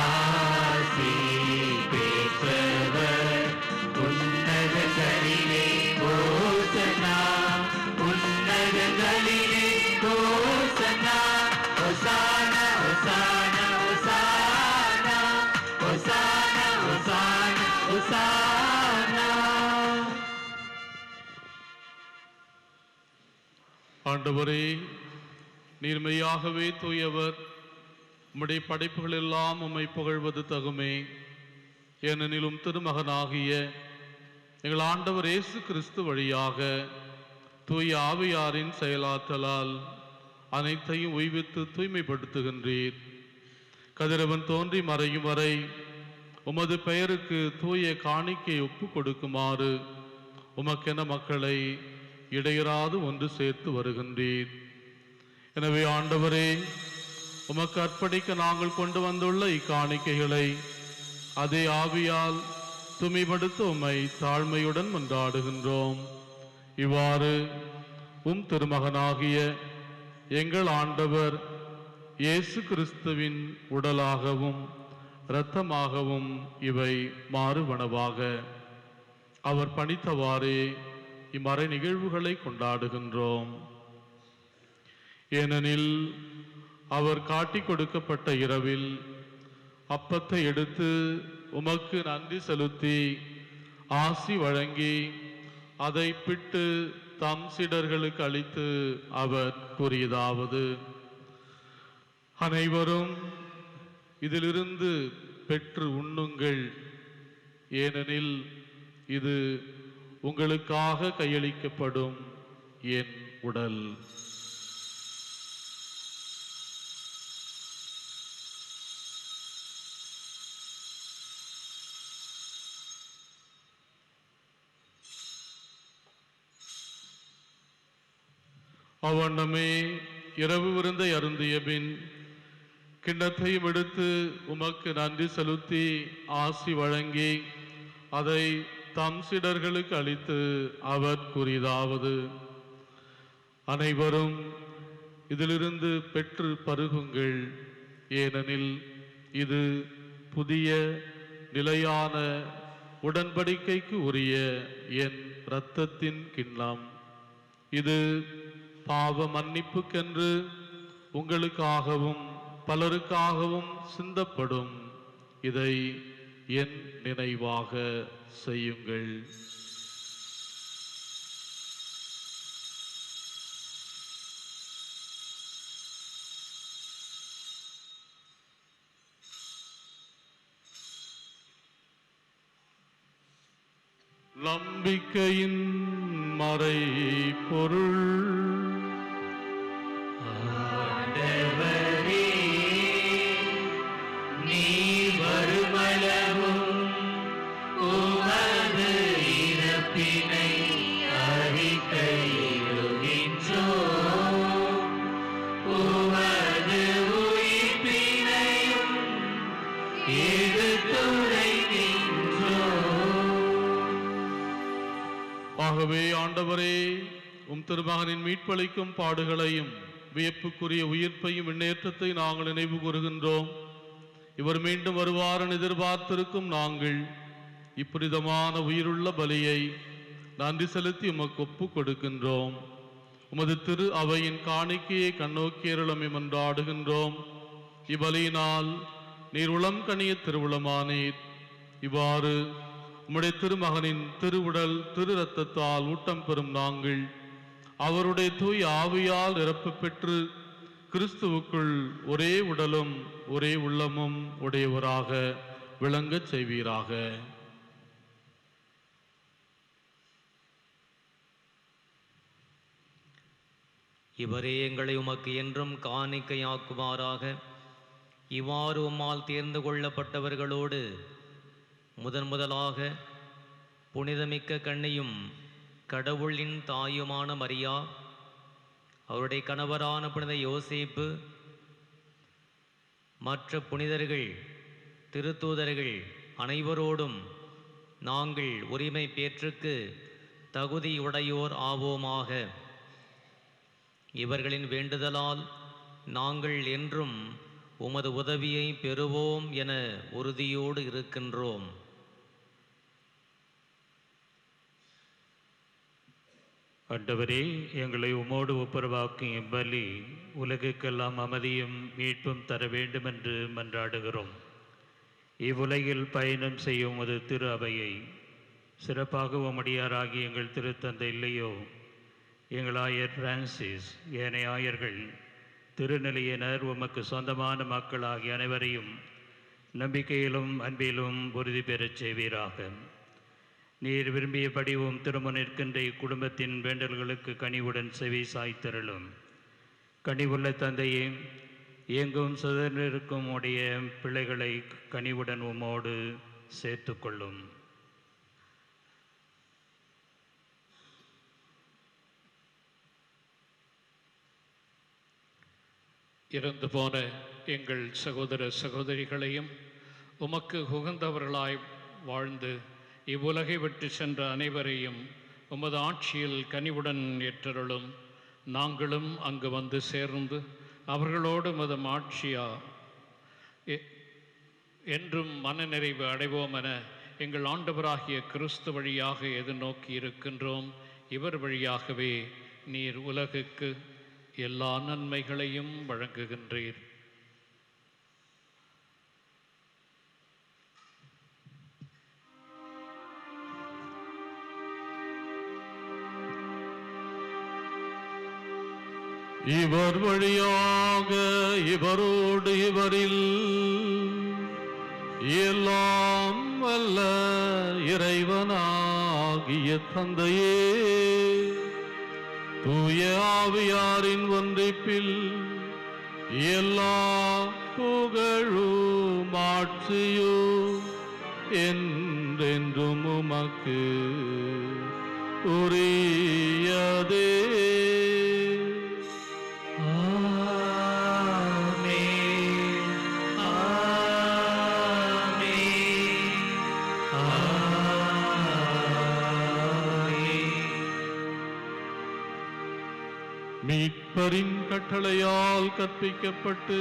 ஆசி பெற்றவர். உன்னதங்களிலே ஓசன்னா உன்னதங்களிலே ஓசன்னா ஓசானா ஓசானா ஓசானா ஓசானா ஓசானா ஓசானா. ஆண்டவரே, நீர்மையாகவே தூயவர். உம்முடைய படைப்புகள் எல்லாம் உம்மை புகழ்வது தகுமே. ஏனெனிலும் திருமகனாகிய எங்கள் ஆண்டவர் இயேசு கிறிஸ்து வழியாக தூய ஆவியாரின் செயலாற்றலால் அனைத்தையும் உய்வித்து தூய்மைப்படுத்துகின்றீர். கதிரவன் தோன்றி மறையும் வரை உமது பெயருக்கு தூய காணிக்கை ஒப்பு கொடுக்குமாறு உமக்கென மக்களை இடையராது ஒன்று சேர்த்து வருகின்றீர். எனவே ஆண்டவரே, உமக்கு அர்ப்பணிக்க நாங்கள் கொண்டு வந்துள்ள இக்காணிக்கைகளை அதே ஆவியால் தூய்மைப்படுத்த உம்மை தாழ்மையுடன் மன்றாடுகின்றோம். இவ்வாறு உம் திருமகனாகிய எங்கள் ஆண்டவர் இயேசு கிறிஸ்துவின் உடலாகவும் இரத்தமாகவும் இவை மாறுவனவாக. அவர் பணித்தவாறே இம்மறை நிகழ்வுகளை கொண்டாடுகின்றோம். ஏனெனில் அவர் காட்டிக் கொடுக்கப்பட்ட இரவில் அப்பத்தை எடுத்து உமக்கு நன்றி செலுத்தி ஆசி வழங்கி அதை பிட்டு தம் சீடர்களுக்கு அளித்து அவர் கூறியதாவது: அனைவரும் இதிலிருந்து பெற்று உண்ணுங்கள், ஏனெனில் இது உங்களுக்காக கையளிக்கப்படும் என் உடல். அவ்வண்ணமே இரவு விருந்தை அருந்திய பின் கிண்ணத்தையும் எடுத்து உமக்கு நன்றி செலுத்தி ஆசி வழங்கி அதை தம் சீடர்களுக்கு அளித்து அவர் கூறியதாவது: அனைவரும் இதிலிருந்து பெற்று பருகுங்கள், ஏனெனில் இது புதிய நிலையான உடன்படிக்கைக்கு உரிய என் இரத்தத்தின் கிண்ணம். இது பாவ மன்னிப்புக்கென்று உங்களுக்காகவும் பலருக்காகவும் சிந்தப்படும். இதை என் நினைவாக செய்யுங்கள். நம்பிக்கையின் மறை பொருள். நீ வருமளவும் உமது இறப்பினை அறிக்கையிடுகின்றோம், உமது உயிர்ப்பினையும் எடுத்துரைக்கின்றோம். ஆகவே ஆண்டவரே, உம் திருமகனின் மீட்பளிக்கும் பாடுகளையும் வியப்புக்குரிய உயிர்ப்பையும் விண்ணேற்றத்தை நாங்கள் நினைவு கூறுகின்றோம். இவர் மீண்டும் வருவாரன் எதிர்பார்த்திருக்கும் நாங்கள் இப்புனிதமான உயிருள்ள பலியை நன்றி செலுத்தி உமக்கு ஒப்புக் கொடுக்கின்றோம். உமது திரு அவையின் காணிக்கையை கண்ணோக்கியருளமை மன்றாடுகின்றோம். இவ்வலியினால் நீர் உளம் கனிய திருவுளமானீர். இவ்வாறு உம்முடைய திருமகனின் திருவுடல் திரு இரத்தத்தால் ஊட்டம் பெறும் நாங்கள் அவருடைய தூய் ஆவியால் நிரப்பு பெற்று கிறிஸ்துவுக்குள் ஒரே உடலும் ஒரே உள்ளமும் உடையவராக விளங்கச் செய்வீராக. இவரே எங்களை உமக்கு என்றும் காணிக்கையாக்குவாராக. இவ்வாறு உம்மால் தேர்ந்து கொள்ளப்பட்டவர்களோடு முதலாக புனிதமிக்க கன்னியும் கடவுளின் தாயுமான மரியா, அவருடைய கணவரான புனித யோசேப்பு, மற்ற புனிதர்கள், திருத்தூதர்கள் அனைவரோடும் நாங்கள் உரிமை பேற்றுக்கு தகுதியுடையோர் ஆவோமாக. இவர்களின் வேண்டுதலால் நாங்கள் என்றும் உமது உதவியை பெறுவோம் என உறுதியோடு இருக்கின்றோம். ஆண்டவரே, எங்களை உமோடு ஒப்புரவாக்கும் இப்பலி உலகுக்கெல்லாம் அமைதியும் மீட்பும் தர வேண்டுமென்று மன்றாடுகிறோம். இவ்வுலகில் பயணம் செய்யும் உமது திரு அவையை சிறப்பாக உமடியாராகி எங்கள் திருத்தந்தை இல்லையோ, எங்கள் ஆயர் பிரான்சிஸ், ஏனைய ஆயர்கள், திருநிலையினர், உமக்கு சொந்தமான மக்கள் ஆகிய அனைவரையும் நம்பிக்கையிலும் அன்பிலும் உறுதி பெறச் செய்வீராக. நீர் விரும்பியபடி திருமணிற்கின்ற இக்குடும்பத்தின் வேண்டல்களுக்கு கனிவுடன் செவி சாய்த்தருளும். கனிவுள்ள தந்தையே, எங்கும் சுதந்திருக்கும் உடைய பிள்ளைகளை கனிவுடன் உம்மோடு சேர்த்து கொள்ளும். இறந்து போன எங்கள் சகோதர சகோதரிகளையும் உமக்கு உகந்தவர்களாய் வாழ்ந்து இவ்வுலகை விட்டு சென்ற அனைவரையும் உமது ஆட்சியில் கனிவுடன் ஏற்றருளும். நாங்களும் அங்கு வந்து சேர்ந்து அவர்களோடு உமது ஆட்சியா என்றும் மனநிறைவு அடைவோம் என எங்கள் ஆண்டவராகிய கிறிஸ்து வழியாக எதிர்நோக்கி இருக்கின்றோம். இவர் வழியாகவே நீர் உலகுக்கு எல்லா நன்மைகளையும் வழங்குகின்றீர். இவர் வழியாக இவரோடு இவரில் எல்லாம் வல்ல இறைவனாகிய தந்தையே, தூய ஆவியாரின் ஒன்றிப்பில் எல்லா புகழும் ஆட்சியும் என்றென்றும் உமக்கு உரியதே. மீட்பரின் கட்டளையால் கற்பிக்கப்பட்டு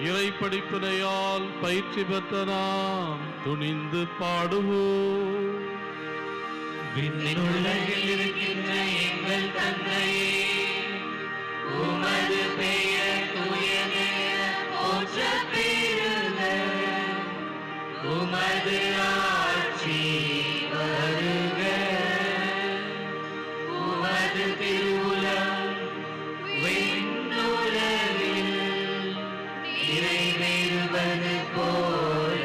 இறை படிப்பினையால் பயிற்சி பெற்ற நாம் துணிந்து பாடுவோம். விண்ணுலகில் இருக்கின்ற எங்கள் தந்தையே, உமது பெயர் தூயது போற்றப் பெறுக. உமது ஆட்சி வருக. உமது திருவுளம் விண்ணுலகில் நிறைவேறுவது போல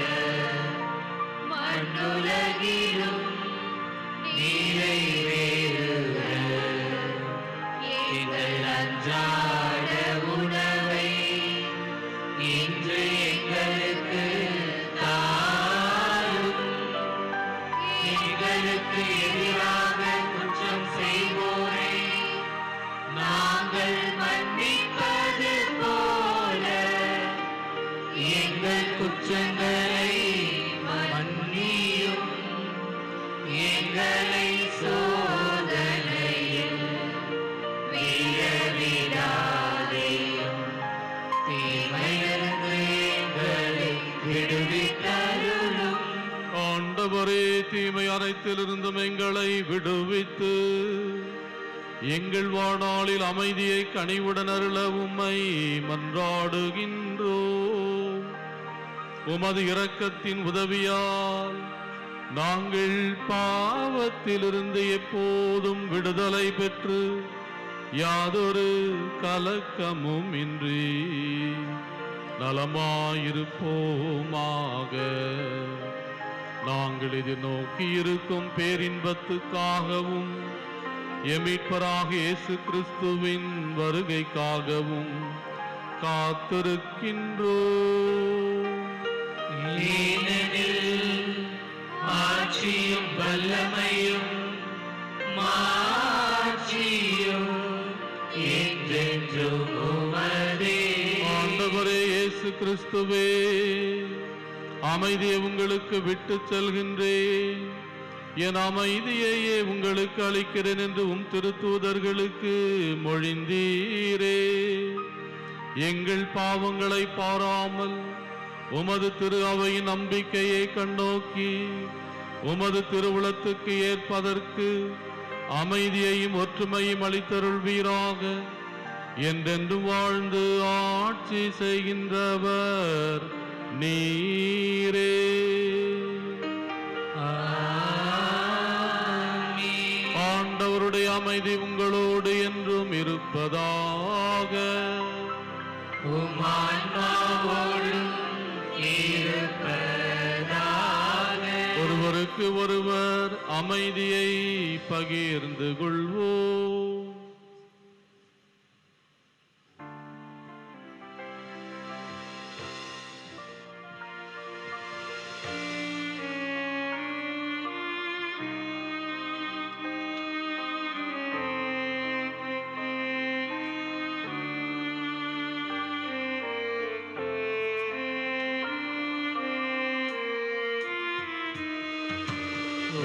மண்ணுலகிலும் நிறைவேறுக. எங்கள் அன்றாட உணவை இன்று எங்களுக்கு தாரும். எங்களுக்கு எதிராக குற்றம் செய்வோரை நாங்கள் மன்னிப்பது போல எங்கள் குற்றங்களை மன்னியும். எங்களை சோதனையில் விழவிடாதேயும், தீமையிலிருந்து எங்களை விடுவித்தருளும். ஆண்டவரே, தீமை அனைத்திலிருந்தும் எங்களை விடுவித்து எங்கள் வாழ்நாளில் அமைதியை கனிவுடன் அருள உம்மை மன்றாடுகின்றோம். உமது இரக்கத்தின் உதவியால் நாங்கள் பாவத்திலிருந்து எப்போதும் விடுதலை பெற்று யாதொரு கலக்கமும் இன்றி நலமாயிருப்போமாக. நாங்கள் இது நோக்கி இருக்கும் பேரின்பத்துக்காகவும் எமீட்பராக இயேசு கிறிஸ்துவின் வருகைக்காகவும் காத்திருக்கின்றோம். ஏனெனில் ஆட்சியும் வல்லமையும் மாட்சியும் என்றென்றும் உமதே. ஆண்டவரே இயேசு கிறிஸ்துவே, அமைதியை உங்களுக்கு விட்டு செல்கின்றேன், என் அமைதியையே உங்களுக்கு அளிக்கிறேன் என்று உம் திருத்தூதர்களுக்கு மொழிந்தீரே. எங்கள் பாவங்களை பாராமல் உமது திரு அவையின் நம்பிக்கையை கண்ணோக்கி உமது திருவுளத்துக்கு ஏற்பதற்கு அமைதியையும் ஒற்றுமையும் அளித்தருள்வீராக. என்றென்று வாழ்ந்து ஆட்சி செய்கின்றவர் நீரே. ஆண்டவருடைய அமைதி உங்களோடு என்றும் இருப்பதாக. உம் ஆன்மாவோடும் இருப்பதாக. ஒருவருக்கு ஒருவர் அமைதியை பகிர்ந்து கொள்வோம்.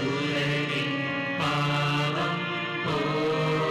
உலகின் பாவம் போக்கும்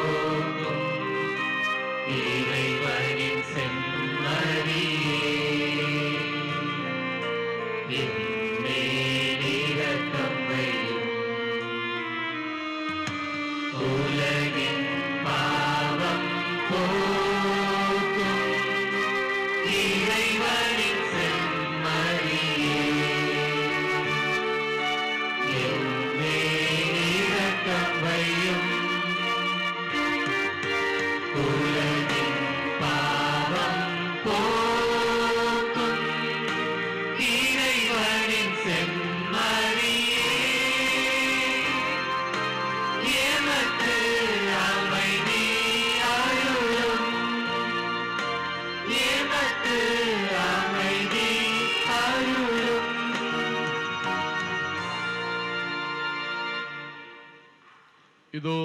இதோ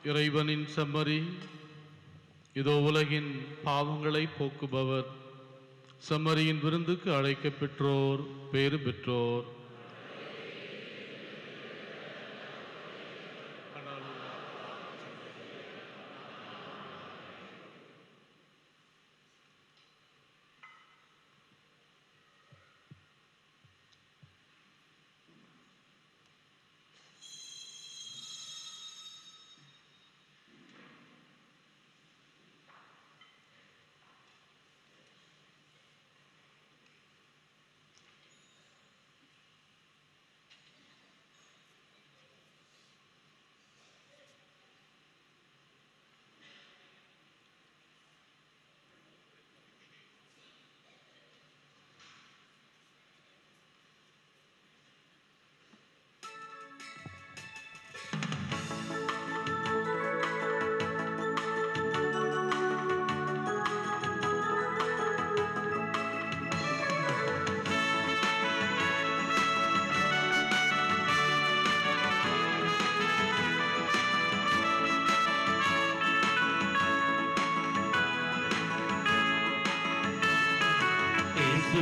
இறைவனின் செம்மறி, இதோ உலகின் பாவங்களை போக்குபவர். செம்மறியின் விருந்துக்கு அழைக்கப் பெற்றோர் பேறு பெற்றோர்.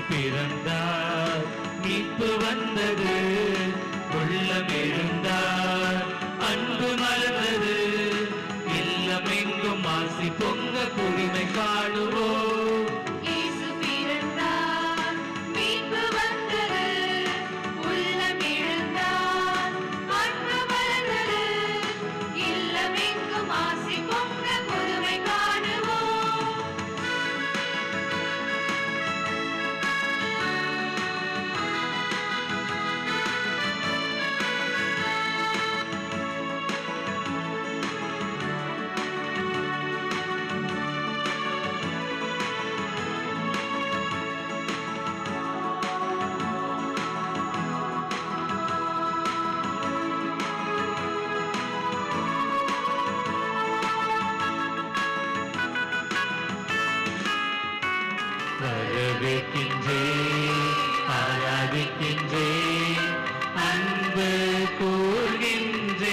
பிறந்தார், மீட்பு வந்தது, உள்ளம் எழுந்தார், அன்பு மலர்ந்தது, இல்லம் எங்கும் ஆசி பொங்க புதுமை காணுவோம். இயேசு பிறந்தார், மீட்பு வந்தது, உள்ளம் எழுந்தார், அன்பு மலர்ந்தது, இல்லம் எங்கும் ஆசி பொங்க புதுமை காணுவோம். வரவேற்கின்றேன், ஆராதிக்கின்றேன், அன்பு கூர்கின்றேன்.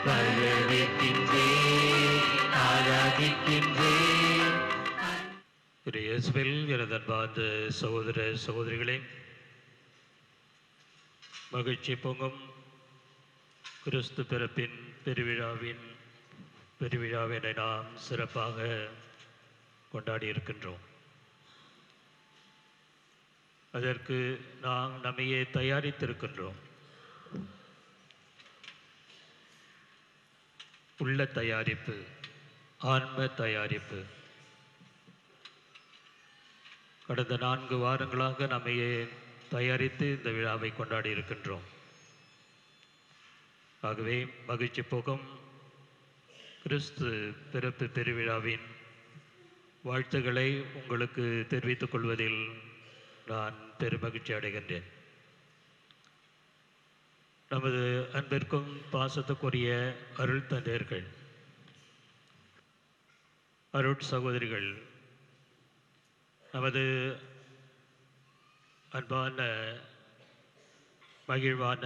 வரவேற்கின்றேன், ஆராதிக்கின்றேன். இயேசுவில் எனது அன்பார்ந்த சகோதர சகோதரிகளே, மகிழ்ச்சி பொங்கும் கிறிஸ்து பிறப்பின் பெருவிழாவினை நாம் சிறப்பாக கொண்டாடி இருக்கின்றோம். அதற்கு நாம் நம்மையே தயாரித்திருக்கின்றோம். உள்ள தயாரிப்பு, ஆன்ம தயாரிப்பு. கடந்த 4 வாரங்களாக நம்மையே தயாரித்து இந்த விழாவை கொண்டாடி இருக்கின்றோம். ஆகவே மகிழ்ச்சி போகும் கிறிஸ்து பிறப்பு பெருவிழாவின் வாழ்த்துக்களை உங்களுக்கு தெரிவித்துக் கொள்வதில் நான் பெருமகிழ்ச்சி அடைகின்றேன். நமது அன்பிற்கும் பாசத்துக்குரிய அருள் தந்தையர்கள், அருட் சகோதரிகள், நமது அன்பான மகிழ்வான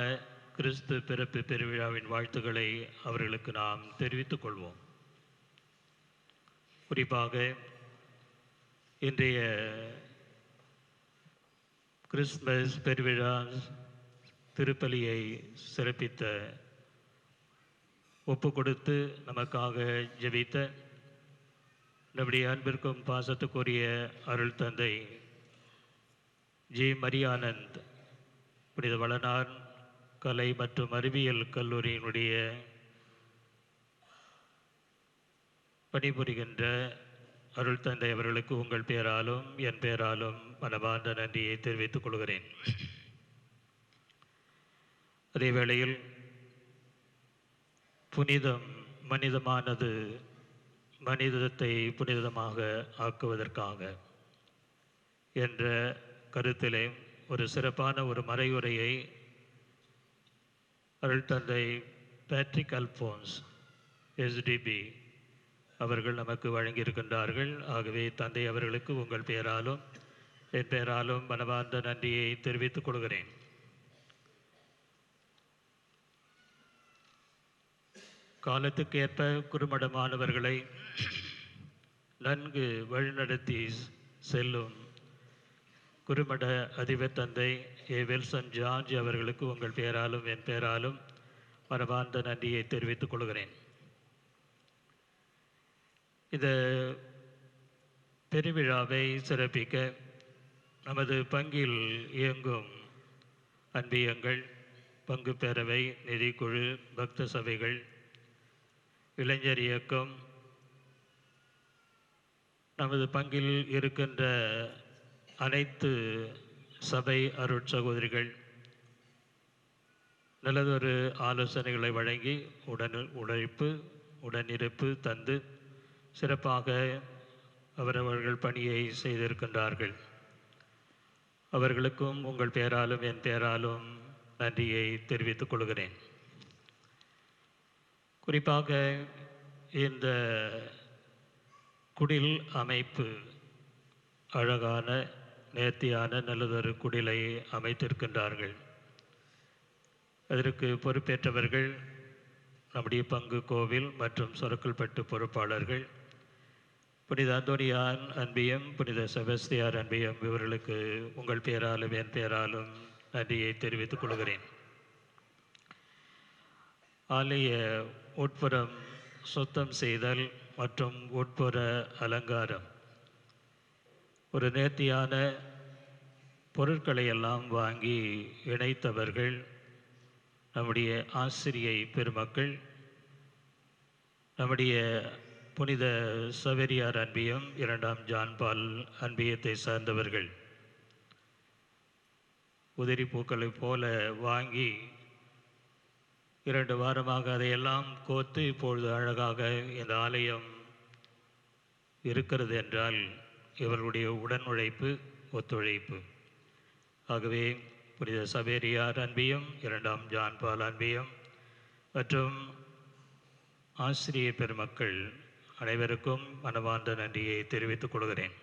கிறிஸ்து பிறப்பு பெருவிழாவின் வாழ்த்துக்களை அவர்களுக்கு நாம் தெரிவித்துக் கொள்வோம். குறிப்பாக இன்றைய கிறிஸ்மஸ் பெருவிழா திருப்பலியை சிறப்பித்த, ஒப்பு கொடுத்து நமக்காக ஜெபித்த நம்முடைய அன்பிற்கும் பாசத்துக்குரிய அருள் தந்தை ஜி மரியானந்த் புனித வளனார் கலை மற்றும் அறிவியல் கல்லூரியினுடைய பணிபுரிகின்ற அருள் தந்தை அவர்களுக்கு உங்கள் பேராலும் என் பேராலும் மனமார்ந்த நன்றியை தெரிவித்துக் கொள்கிறேன். அதே வேளையில் புனிதம் மனிதமானது மனிதத்தை புனிதமாக ஆக்குவதற்காக என்ற கருத்திலே ஒரு சிறப்பான ஒரு மறையுரையை அருள் தந்தை பேட்ரிக் அல்போன்ஸ் எஸ்டிபி அவர்கள் நமக்கு வழங்கியிருக்கின்றார்கள். ஆகவே தந்தை அவர்களுக்கு உங்கள் பெயராலும் என் பெயராலும் மனமார்ந்த நன்றியை தெரிவித்துக் கொள்கிறேன். காலத்துக்கேற்ப குறுமட மாணவர்களை நன்கு வழிநடத்தி செல்லும் குறுமட அதிபர் தந்தை ஏ வில்சன் ஜார்ஜ் அவர்களுக்கு உங்கள் பெயராலும் என் பெயராலும் மனமார்ந்த நன்றியை தெரிவித்துக் கொள்கிறேன். இந்த பெருவிழாவை சிறப்பிக்க நமது பங்கில் இயங்கும் அன்பியங்கள், பங்கு பேரவை, நிதிக்குழு, பக்த சபைகள், இளைஞர் இயக்கம், நமது பங்கில் இருக்கின்ற அனைத்து சபை அருட்சகோதரிகள் நல்லதொரு ஆலோசனைகளை வழங்கி உடனிருப்பு தந்து சிறப்பாக அவரவர்கள் பணியை செய்திருக்கின்றார்கள். அவர்களுக்கும் உங்கள் பெயராலும் என் பெயராலும் நன்றியை தெரிவித்துக் கொள்கிறேன். குறிப்பாக இந்த குடில் அமைப்பு அழகான நேர்த்தியான நல்லதொரு குடிலை அமைத்திருக்கின்றார்கள். அதற்கு பொறுப்பேற்றவர்கள் நம்முடைய பங்கு கோவில் மற்றும் சொரக்கல்பட்டு பொறுப்பாளர்கள், புனித அந்தோனியான் அன்பியம், புனித செபஸ்தியார் அன்பியம், இவர்களுக்கு உங்கள் பெயராலும் என் பெயராலும் நன்றியை தெரிவித்துக் கொள்கிறேன். ஆலய உட்புறம் சுத்தம் செய்தல் மற்றும் உட்புற அலங்காரம், ஒரு நேர்த்தியான பொருட்களை எல்லாம் வாங்கி இணைத்தவர்கள் நம்முடைய ஆசிரியை பெருமக்கள், நம்முடைய புனித சவேரியார் அன்பியம், 2ஆம் ஜான் பால் அன்பியத்தை சார்ந்தவர்கள் உதிரி பூக்களை போல வாங்கி 2 வாரமாக அதையெல்லாம் கோத்து இப்பொழுது அழகாக இந்த ஆலயம் இருக்கிறது என்றால் இவர்களுடைய உடன் உழைப்பு, ஒத்துழைப்பு. ஆகவே புனித சவேரியார் அன்பியம், 2ஆம் ஜான் பால் அன்பியம் மற்றும் ஆசிரிய பெருமக்கள் அனைவருக்கும் மனமார்ந்த நன்றியை தெரிவித்துக் கொள்கிறேன்.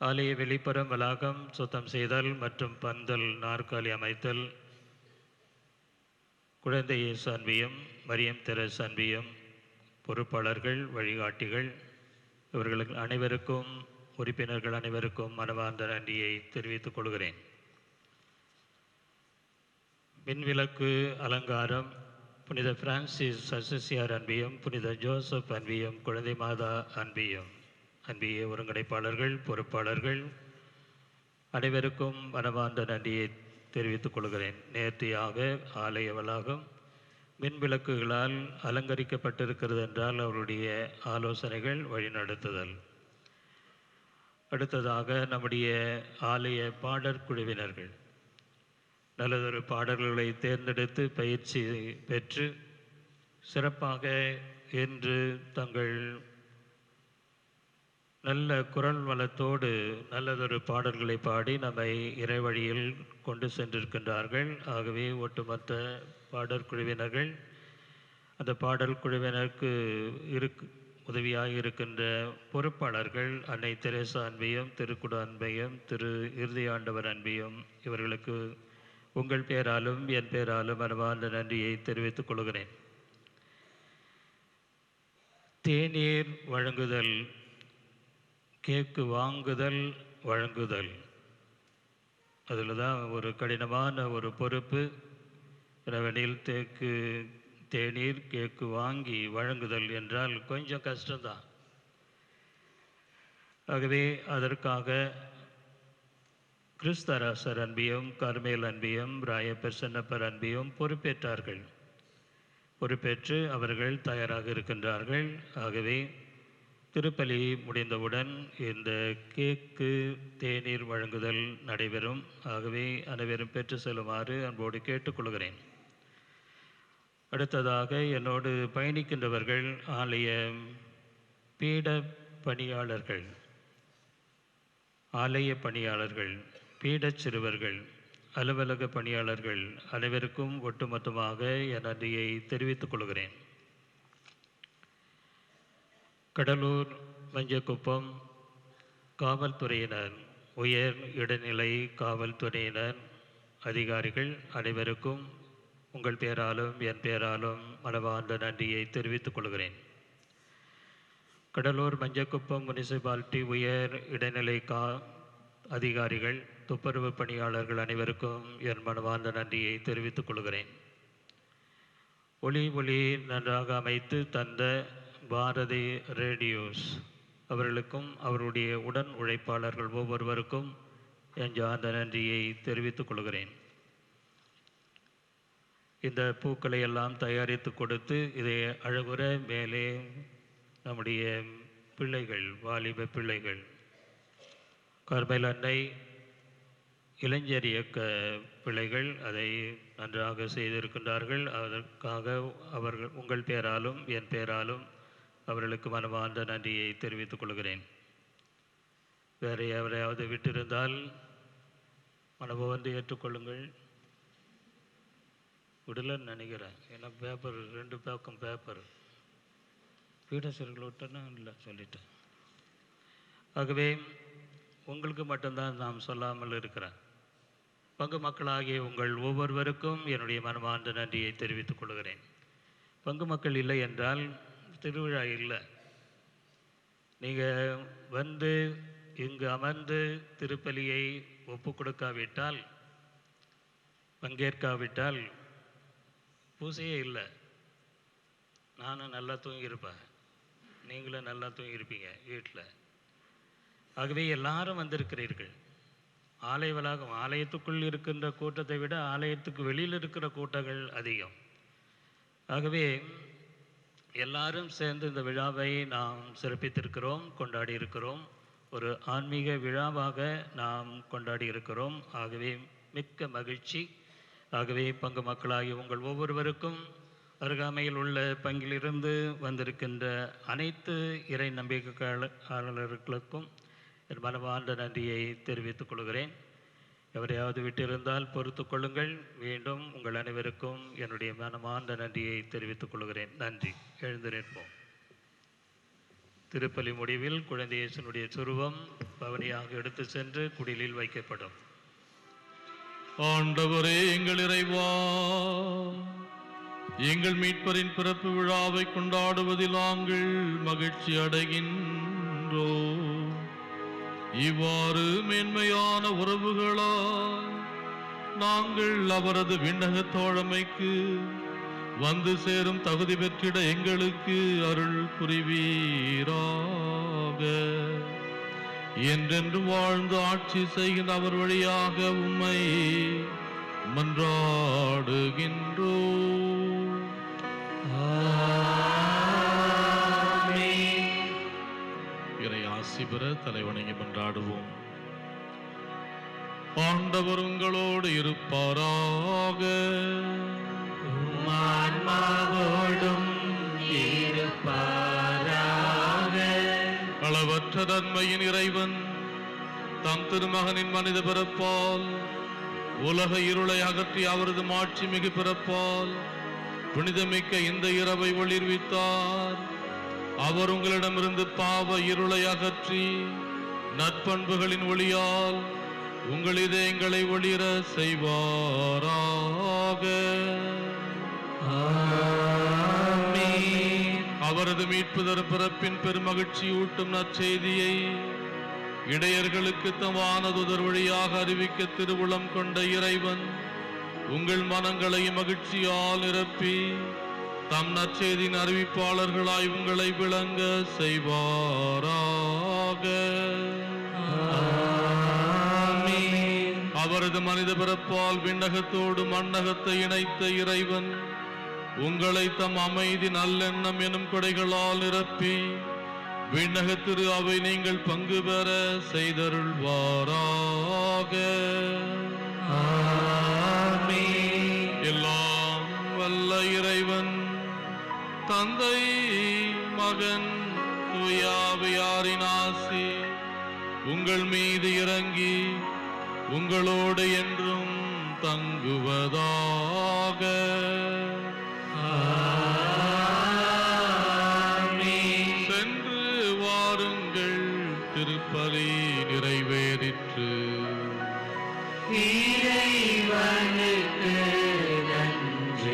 ஆலய வெளிப்புறம் வளாகம் சுத்தம் செய்தல் மற்றும் பந்தல் நாற்காலி அமைத்தல், குழந்தை இயேசு அன்பியம், மரியம் தெரஸ் அன்பியம் பொறுப்பாளர்கள், வழிகாட்டிகள், இவர்களுக்கு அனைவருக்கும், உறுப்பினர்கள் அனைவருக்கும் மனமார்ந்த நன்றியை தெரிவித்துக் கொள்கிறேன். மின்விளக்கு அலங்காரம், புனித பிரான்சிஸ் அசிசியார் அன்பியம், புனித ஜோசப் அன்பியம், குழந்தை மாதா அன்பியம், அன்பிய ஒருங்கிணைப்பாளர்கள், பொறுப்பாளர்கள் அனைவருக்கும் மனமார்ந்த நன்றியை தெரிவித்துக் கொள்கிறேன். நேர்த்தியாக ஆலய வளாகம் மின் விளக்குகளால் அலங்கரிக்கப்பட்டிருக்கிறது என்றால் அவருடைய ஆலோசனைகள் வழிநடத்துதல். அடுத்ததாக நம்முடைய ஆலய பாடற் குழுவினர்கள் நல்லதொரு பாடல்களை தேர்ந்தெடுத்து பயிற்சி பெற்று சிறப்பாக இன்று தங்கள் நல்ல குரல் வளத்தோடு நல்லதொரு பாடல்களை பாடி நம்மை இறைவழியில் கொண்டு சென்றிருக்கின்றார்கள். ஆகவே ஒட்டுமொத்த பாடற்குழுவினர்கள், அந்த பாடல் குழுவினருக்கு உதவியாக இருக்கின்ற பொறுப்பாளர்கள், அன்னை தெரேசா அன்பியம், திருக்குட அன்பியம், திரு இறுதியாண்டவர் அன்பியம், இவர்களுக்கு உங்கள் பெயராலும் என் பெயராலும் மனமார்ந்த நன்றியை தெரிவித்துக் கொள்கிறேன். தேநீர் வழங்குதல், கேக்கு வாங்குதல், வழங்குதல், அதில் தான் ஒரு கடினமான ஒரு பொறுப்பு. இரவனில் தேநீர் கேக்கு வாங்கி வழங்குதல் என்றால் கொஞ்சம் கஷ்டம்தான். ஆகவே அதற்காக கிறிஸ்தராசர் அன்பியம், கர்மேல் அன்பியம், ராயப்பர் சென்னப்பர் அன்பியம் பொறுப்பேற்றார்கள். பொறுப்பேற்று அவர்கள் தயாராக இருக்கின்றார்கள். ஆகவே திருப்பலி முடிந்தவுடன் இந்த கேக்கு தேநீர் வழங்குதல் நடைபெறும். ஆகவே அனைவரும் பெற்று செல்லுமாறு அன்போடு கேட்டுக்கொள்கிறேன். அடுத்ததாக என்னோடு பயணிக்கின்றவர்கள் ஆலய பீட பணியாளர்கள், ஆலய பணியாளர்கள், பீடச் சிறுவர்கள், அலுவலக பணியாளர்கள் அனைவருக்கும் ஒட்டுமொத்தமாக என் நன்றியை தெரிவித்துக் கொள்கிறேன். கடலூர் மஞ்சக்குப்பம் காவல்துறையினர், உயர் இடைநிலை காவல்துறையினர் அதிகாரிகள் அனைவருக்கும் உங்கள் பேராலும் என் பேராலும் மனமார்ந்த நன்றியை தெரிவித்துக் கொள்கிறேன். கடலூர் மஞ்சக்குப்பம் முனிசிபாலிட்டி உயர் இடைநிலை அதிகாரிகள், துப்புரவு பணியாளர்கள் அனைவருக்கும் என் மனமார்ந்த நன்றியை தெரிவித்துக் கொள்கிறேன். ஒளி நன்றாக அமைத்து தந்த பாரதி ரேடியோஸ் அவர்களுக்கும் அவருடைய உடன் உழைப்பாளர்கள் ஒவ்வொருவருக்கும் என் சார்ந்த நன்றியை தெரிவித்துக் கொள்கிறேன். இந்த பூக்களை எல்லாம் தயாரித்து கொடுத்து இதை அழகுற மேலே நம்முடைய பிள்ளைகள், வாலிப பிள்ளைகள், கர்மேல் அன்னை இளைஞர் இயக்க பிள்ளைகள் அதை நன்றாக செய்திருக்கின்றார்கள். அதற்காக அவர்கள் உங்கள் பேராலும் என் பேராலும் அவர்களுக்கு மனமார்ந்த நன்றியை தெரிவித்துக் கொள்கிறேன். வேறு எவரையாவது விட்டிருந்தால் மனமுவந்து ஏற்றுக்கொள்ளுங்கள். விடலன்னு நினைக்கிறேன். ஏன்னா பேப்பர் 2 பக்கம் பேப்பர் பீடசர்கள் விட்டேன்னா இல்லை சொல்லிட்டேன். ஆகவே உங்களுக்கு மட்டும்தான் நாம் சொல்லாமல் இருக்கிறேன். பங்கு மக்களாகிய உங்கள் ஒவ்வொருவருக்கும் என்னுடைய மனமார்ந்த நன்றியை தெரிவித்துக் கொள்கிறேன். பங்கு மக்கள் இல்லை என்றால் திருவிழா இல்லை. நீங்கள் வந்து இங்கு அமர்ந்து திருப்பலியை ஒப்பு கொடுக்காவிட்டால், பங்கேற்காவிட்டால் பூசையே இல்லை. நானும் நல்லா தூங்கியிருப்பேன், நீங்களும் நல்லா தூங்கியிருப்பீங்க வீட்டில். ஆகவே எல்லாரும் வந்திருக்கிறீர்கள். ஆலய வளாகம், ஆலயத்துக்குள் இருக்கின்ற கூட்டத்தை விட ஆலயத்துக்கு வெளியில் இருக்கிற கூட்டங்கள் அதிகம். ஆகவே எல்லாரும் சேர்ந்து இந்த விழாவை நாம் சிறப்பித்திருக்கிறோம், கொண்டாடி இருக்கிறோம். ஒரு ஆன்மீக விழாவாக நாம் கொண்டாடி இருக்கிறோம். ஆகவே மிக்க மகிழ்ச்சி. ஆகவே பங்கு மக்களாகி உங்கள் ஒவ்வொருவருக்கும் அருகாமையில் உள்ள பங்கிலிருந்து வந்திருக்கின்ற அனைத்து இறை நம்பிக்கையாளர்களுக்கும் என் மனமார்ந்த நன்றியை தெரிவித்துக் கொள்கிறேன். எவரையாவது விட்டிருந்தால் பொறுத்து கொள்ளுங்கள். மீண்டும் உங்கள் அனைவருக்கும் என்னுடைய மனமார்ந்த நன்றியை தெரிவித்துக் கொள்கிறேன். நன்றி. எழுந்து நிற்போம். திருப்பலி முடிவில் குழந்தை இயேசுனுடைய சுருவம் பவனியாக எடுத்து சென்று குடிலில் வைக்கப்படும். ஆண்டவரே எங்கள் இறைவா, எங்கள் மீட்பரின் பிறப்பு விழாவை கொண்டாடுவதில் நாங்கள் மகிழ்ச்சி அடைகின்றோம். இவ்வாறு மேன்மையான உறவுகளால் நாங்கள் அவரது விண்ணக தோழமைக்கு வந்து சேரும் தகுதி பெற்றிட எங்களுக்கு அருள் புரிவீராக. என்றென்று வாழ்ந்து ஆட்சி செய்கின்ற அவர் வழியாக உம்மை மன்றாடுகின்றோம். இறை ஆசி பெற தலைவணங்கி மன்றாடுவோம். ஆண்டவர் உங்களோடு இருப்பாராக. ஆன்மாவோடும் இருப்பாராக. அளவற்ற நன்மையின் இறைவன் தம் திருமகனின் மனித பிறப்பால் உலக இருளை அகற்றி அவரது மாட்சி மிகு பிறப்பால் புனிதமிக்க இந்த இரவை ஒளிர்வித்தார். அவர் உங்களிடமிருந்து பாவ இருளை அகற்றி நற்பண்புகளின் ஒளியால் உங்கள் இதயங்களை ஒளிர செய்வாராக. அவரது மீட்பு தரும் பிறப்பின் பெருமகிழ்ச்சி ஊட்டும் நற்செய்தியை இடையர்களுக்கு தம் வானதுதர் வழியாக அறிவிக்க திருவுளம் கொண்ட இறைவன் உங்கள் மனங்களை மகிழ்ச்சியால் நிரப்பி தம் நற்செய்தியின் அறிவிப்பாளர்களாய் உங்களை விளங்க செய்வாராக. அவரது மனித பிறப்பால் விண்ணகத்தோடு மண்ணகத்தை இணைத்த இறைவன் உங்களை தம் அமைதி நல்லெண்ணம் எனும் கொடைகளால் நிரப்பி விண்ணக திரு அவை நீங்கள் பங்கு பெற செய்தருள்வாராக. எல்லாம் வல்ல இறைவன் தந்தை, மகன், தூயாவியாரின் ஆசி உங்கள் மீது இறங்கி உங்களோடு என்றும் தங்குவதாக. சென்று வாருங்கள், திருப்பலி நிறைவேறிற்று. இறைவனுக்கு நன்றி.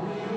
தூய